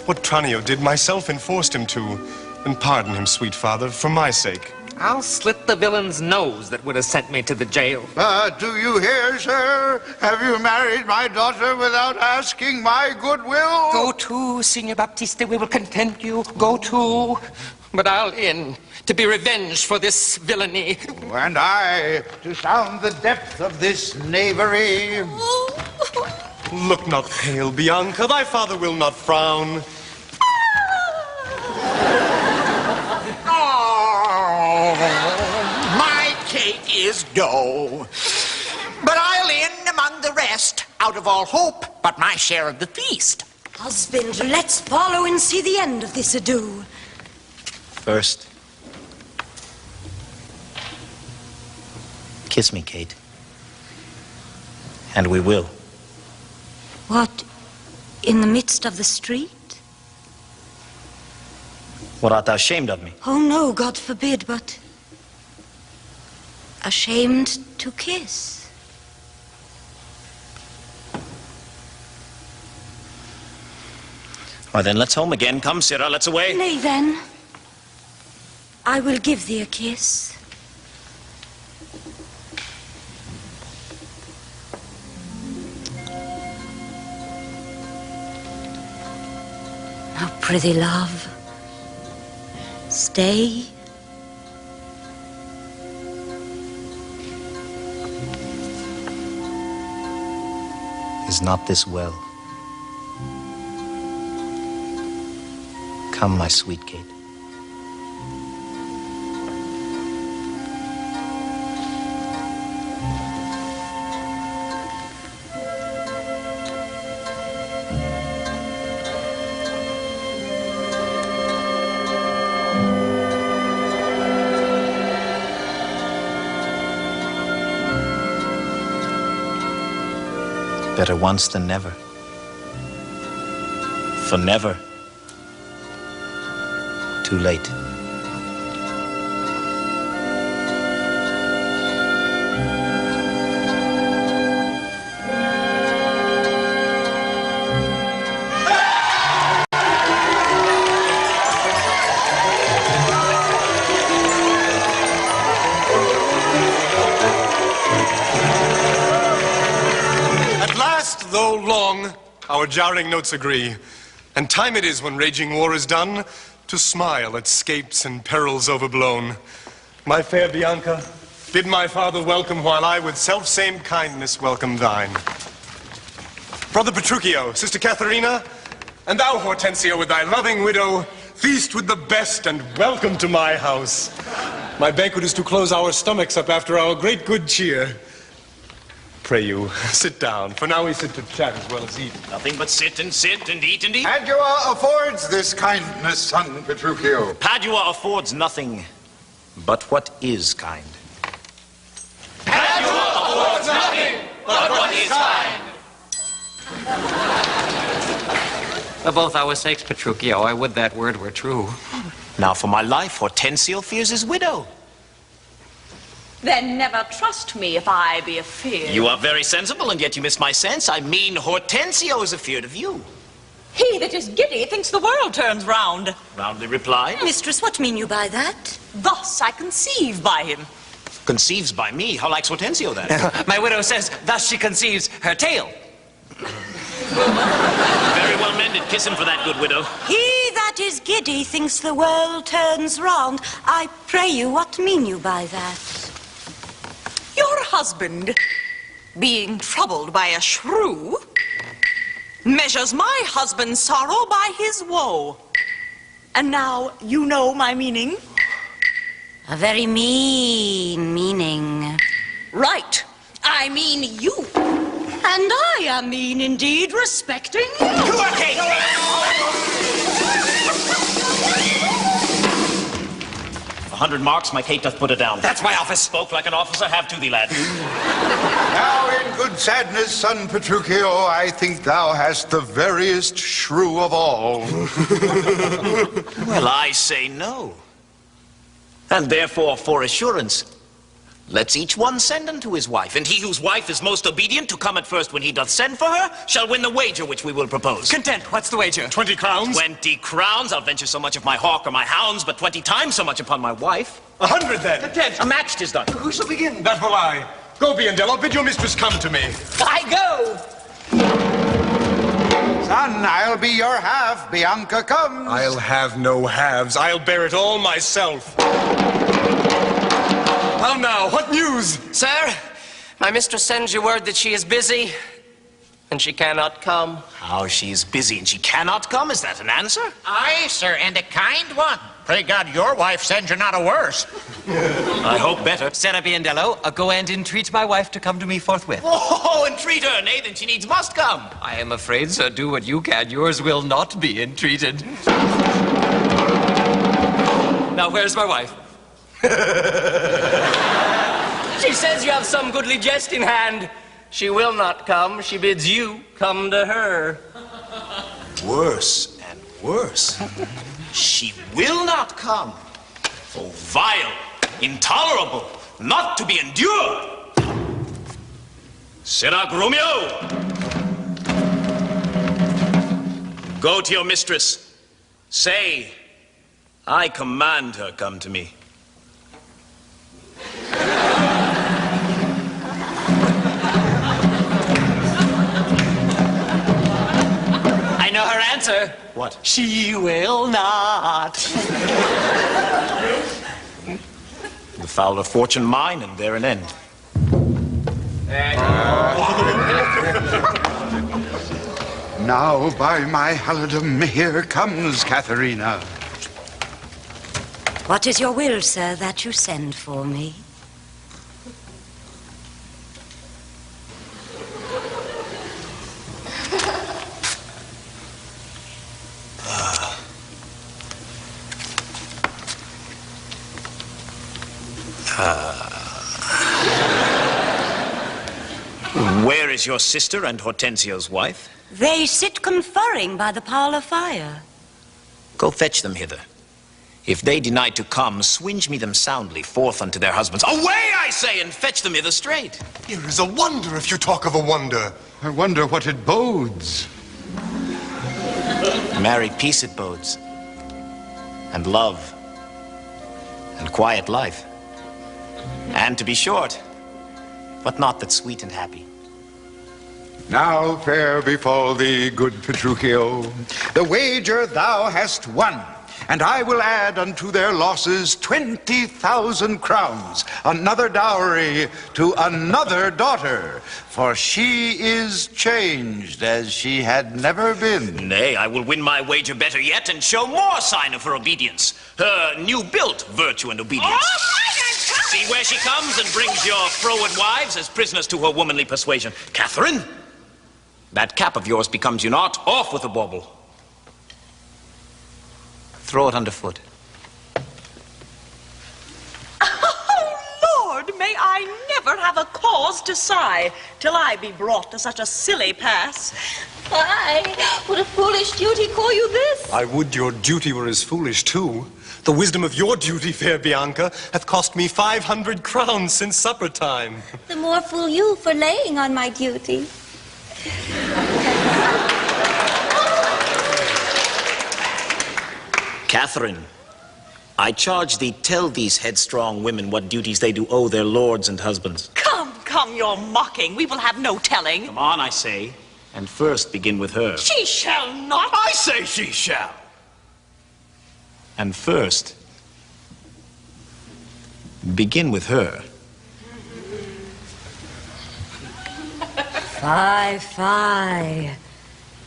What Tranio did, myself enforced him to, and pardon him, sweet father, for my sake. I'll slit the villain's nose that would have sent me to the jail. Do you hear, sir? Have you married my daughter without asking my goodwill? Go to, Signor Baptista, we will content you. Go to. But I'll in, to be revenged for this villainy. And I, to sound the depth of this knavery. Look not pale, Bianca, thy father will not frown. Oh, my cake is dough. But I'll in among the rest, out of all hope but my share of the feast. Husband, let's follow and see the end of this ado. First, kiss me, Kate. And we will. What, in the midst of the street? What, art thou ashamed of me? Oh, no, God forbid, but ashamed to kiss. Why, then let's home again. Come, Sirrah, let's away. Nay, then. I will give thee a kiss. Now, prithee, love, stay. Is not this well? Come, my sweet Kate. Better once than never. For never. Too late. Though long, our jarring notes agree, and time it is when raging war is done to smile at scapes and perils overblown. My fair Bianca, bid my father welcome while I with self-same kindness welcome thine. Brother Petruchio, Sister Katharina, and thou, Hortensio, with thy loving widow, feast with the best and welcome to my house. My banquet is to close our stomachs up after our great good cheer. Pray you, sit down, for now we sit to chat as well as eat. Nothing but sit and eat and eat. Padua affords this kindness, son Petruchio. Padua affords nothing but what is kind. Padua affords nothing but what is kind. For both our sakes, Petruchio, I would that word were true. Now for my life, Hortensio fears his widow. Then never trust me if I be afeard. You are very sensible, and yet you miss my sense. I mean, Hortensio is afeard of you. He that is giddy thinks the world turns round. Roundly replied. Mistress, what mean you by that? Thus I conceive by him. Conceives by me? How likes Hortensio that? My widow says, thus she conceives her tale. Very well mended. Kiss him for that, good widow. He that is giddy thinks the world turns round. I pray you, what mean you by that? Your husband, being troubled by a shrew, measures my husband's sorrow by his woe. And now you know my meaning? A very mean meaning. Right. I mean you. And I am mean indeed, respecting you. To her, Kate! 100 marks, my Kate doth put it down. That's my office. Spoke like an officer, have to thee, lad. Now, in good sadness, son Petruchio, I think thou hast the veriest shrew of all. Well, I say no. And therefore, for assurance, let's each one send unto his wife, and he whose wife is most obedient to come at first when he doth send for her, shall win the wager which we will propose. Content, what's the wager? 20 crowns? 20 crowns? I'll venture so much of my hawk or my hounds, but 20 times so much upon my wife. 100 then. Content. A match 'tis done. Who shall begin? That will I. Go, Biondello, bid your mistress come to me. I go. Son, I'll be your half. Bianca comes. I'll have no halves. I'll bear it all myself. How now? What news? Sir, my mistress sends you word that she is busy and she cannot come. How she's busy and she cannot come? Is that an answer? Aye, sir, and a kind one. Pray God your wife sends you not a worse. I hope better. Sarah Biondello, go and entreat my wife to come to me forthwith. Oh, entreat her, nay, then she needs must come. I am afraid, sir, do what you can. Yours will not be entreated. Now, where's my wife? She says you have some goodly jest in hand. She will not come. She bids you come to her. Worse and worse. She will not come. Oh, vile, intolerable, not to be endured. Sera Grumio! Go to your mistress. Say, I command her come to me. I know her answer. What? She will not. The foul of fortune mine, and there an end. Now, by my halidom, here comes Katharina. What is your will, sir, that you send for me? Where is your sister and Hortensio's wife? They sit conferring by the parlor fire. Go fetch them hither. If they deny to come, swinge me them soundly forth unto their husbands. Away, I say, and fetch them hither straight. Here is a wonder if you talk of a wonder. I wonder what it bodes. Married peace it bodes, and love, and quiet life, and to be short, but not that sweet and happy. Now fair befall thee, good Petruchio. The wager thou hast won, and I will add unto their losses 20,000 crowns, another dowry to another daughter, for she is changed as she had never been. Nay, I will win my wager better yet, and show more sign of her obedience, her new-built virtue and obedience. See where she comes and brings your froward wives as prisoners to her womanly persuasion. Catherine, that cap of yours becomes you not. Off with the bauble. Throw it underfoot. Oh, Lord, may I never have a cause to sigh till I be brought to such a silly pass. Why, would a foolish duty call you this? I would your duty were as foolish, too. The wisdom of your duty, fair Bianca, hath cost me 500 crowns since supper time. The more fool you for laying on my duty. Catherine, I charge thee, tell these headstrong women what duties they do owe their lords and husbands. Come, you're mocking. We will have no telling. Come on, I say, and first begin with her. She shall not. I say she shall. And first, begin with her. Fie, fie.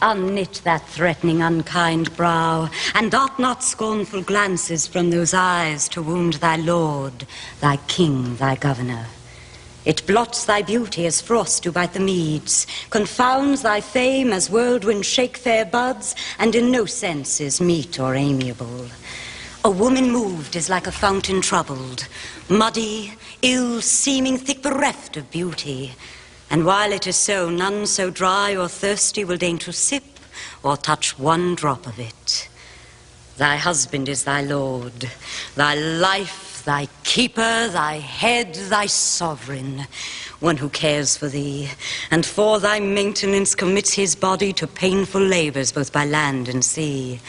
Unknit that threatening, unkind brow, and dart not scornful glances from those eyes to wound thy lord, thy king, thy governor. It blots thy beauty as frost do bite the meads, confounds thy fame as whirlwinds shake fair buds, and in no sense is meet or amiable. A woman moved is like a fountain troubled, muddy, ill-seeming, thick bereft of beauty. And while it is so, none so dry or thirsty will deign to sip or touch one drop of it. Thy husband is thy lord, thy life, thy keeper, thy head, thy sovereign, one who cares for thee, and for thy maintenance commits his body to painful labors both by land and sea,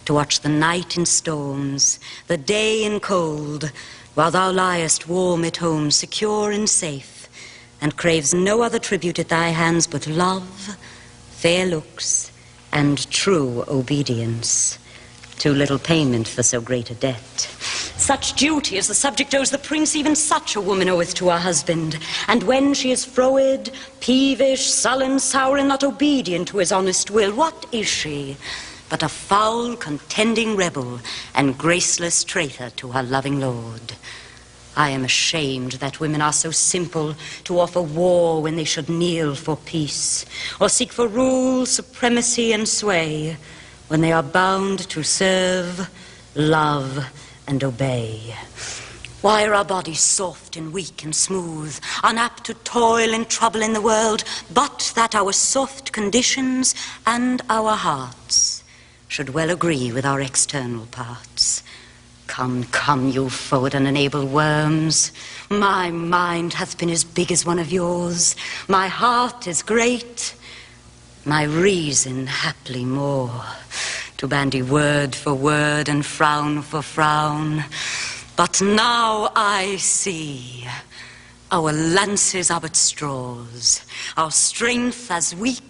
to watch the night in storms, the day in cold, while thou liest warm at home, secure and safe, and craves no other tribute at thy hands but love, fair looks, and true obedience. Too little payment for so great a debt. Such duty as the subject owes the prince, even such a woman oweth to her husband. And when she is froward, peevish, sullen, sour, and not obedient to his honest will, what is she but a foul, contending rebel and graceless traitor to her loving lord? I am ashamed that women are so simple to offer war when they should kneel for peace, or seek for rule, supremacy, and sway, when they are bound to serve, love, and obey. Why are our bodies soft and weak and smooth, unapt to toil and trouble in the world, but that our soft conditions and our hearts should well agree with our external parts? Come, come, you forward and unable worms. My mind hath been as big as one of yours. My heart is great. My reason haply more. To bandy word for word and frown for frown. But now I see. Our lances are but straws. Our strength as weak.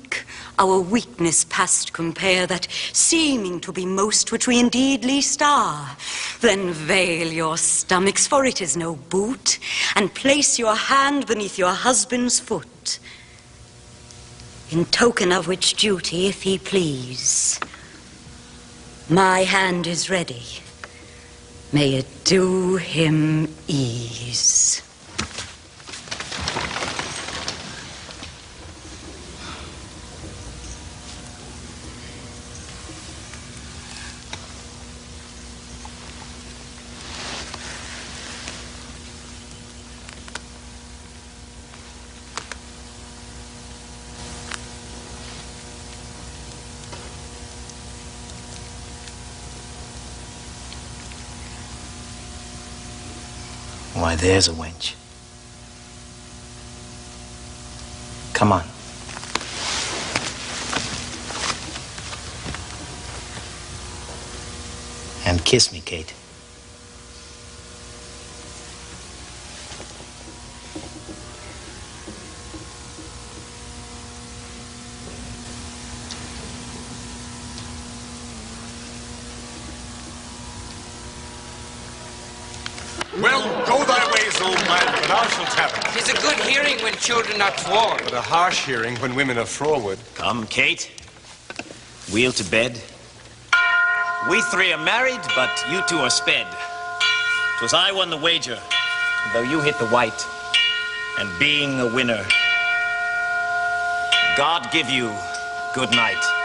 Our weakness past compare, that seeming to be most which we indeed least are. Then veil your stomachs, for it is no boot, and place your hand beneath your husband's foot. in token of which duty, if he please, my hand is ready. May it do him ease. Why, there's a wench. Come on. And kiss me, Kate. Well, go thy ways, old man, but I shall tarry. 'Tis a good hearing when children are toward. But a harsh hearing when women are froward. Come, Kate. Wheel to bed. We three are married, but you two are sped. 'Twas I won the wager, though you hit the white. And being a winner, God give you good night.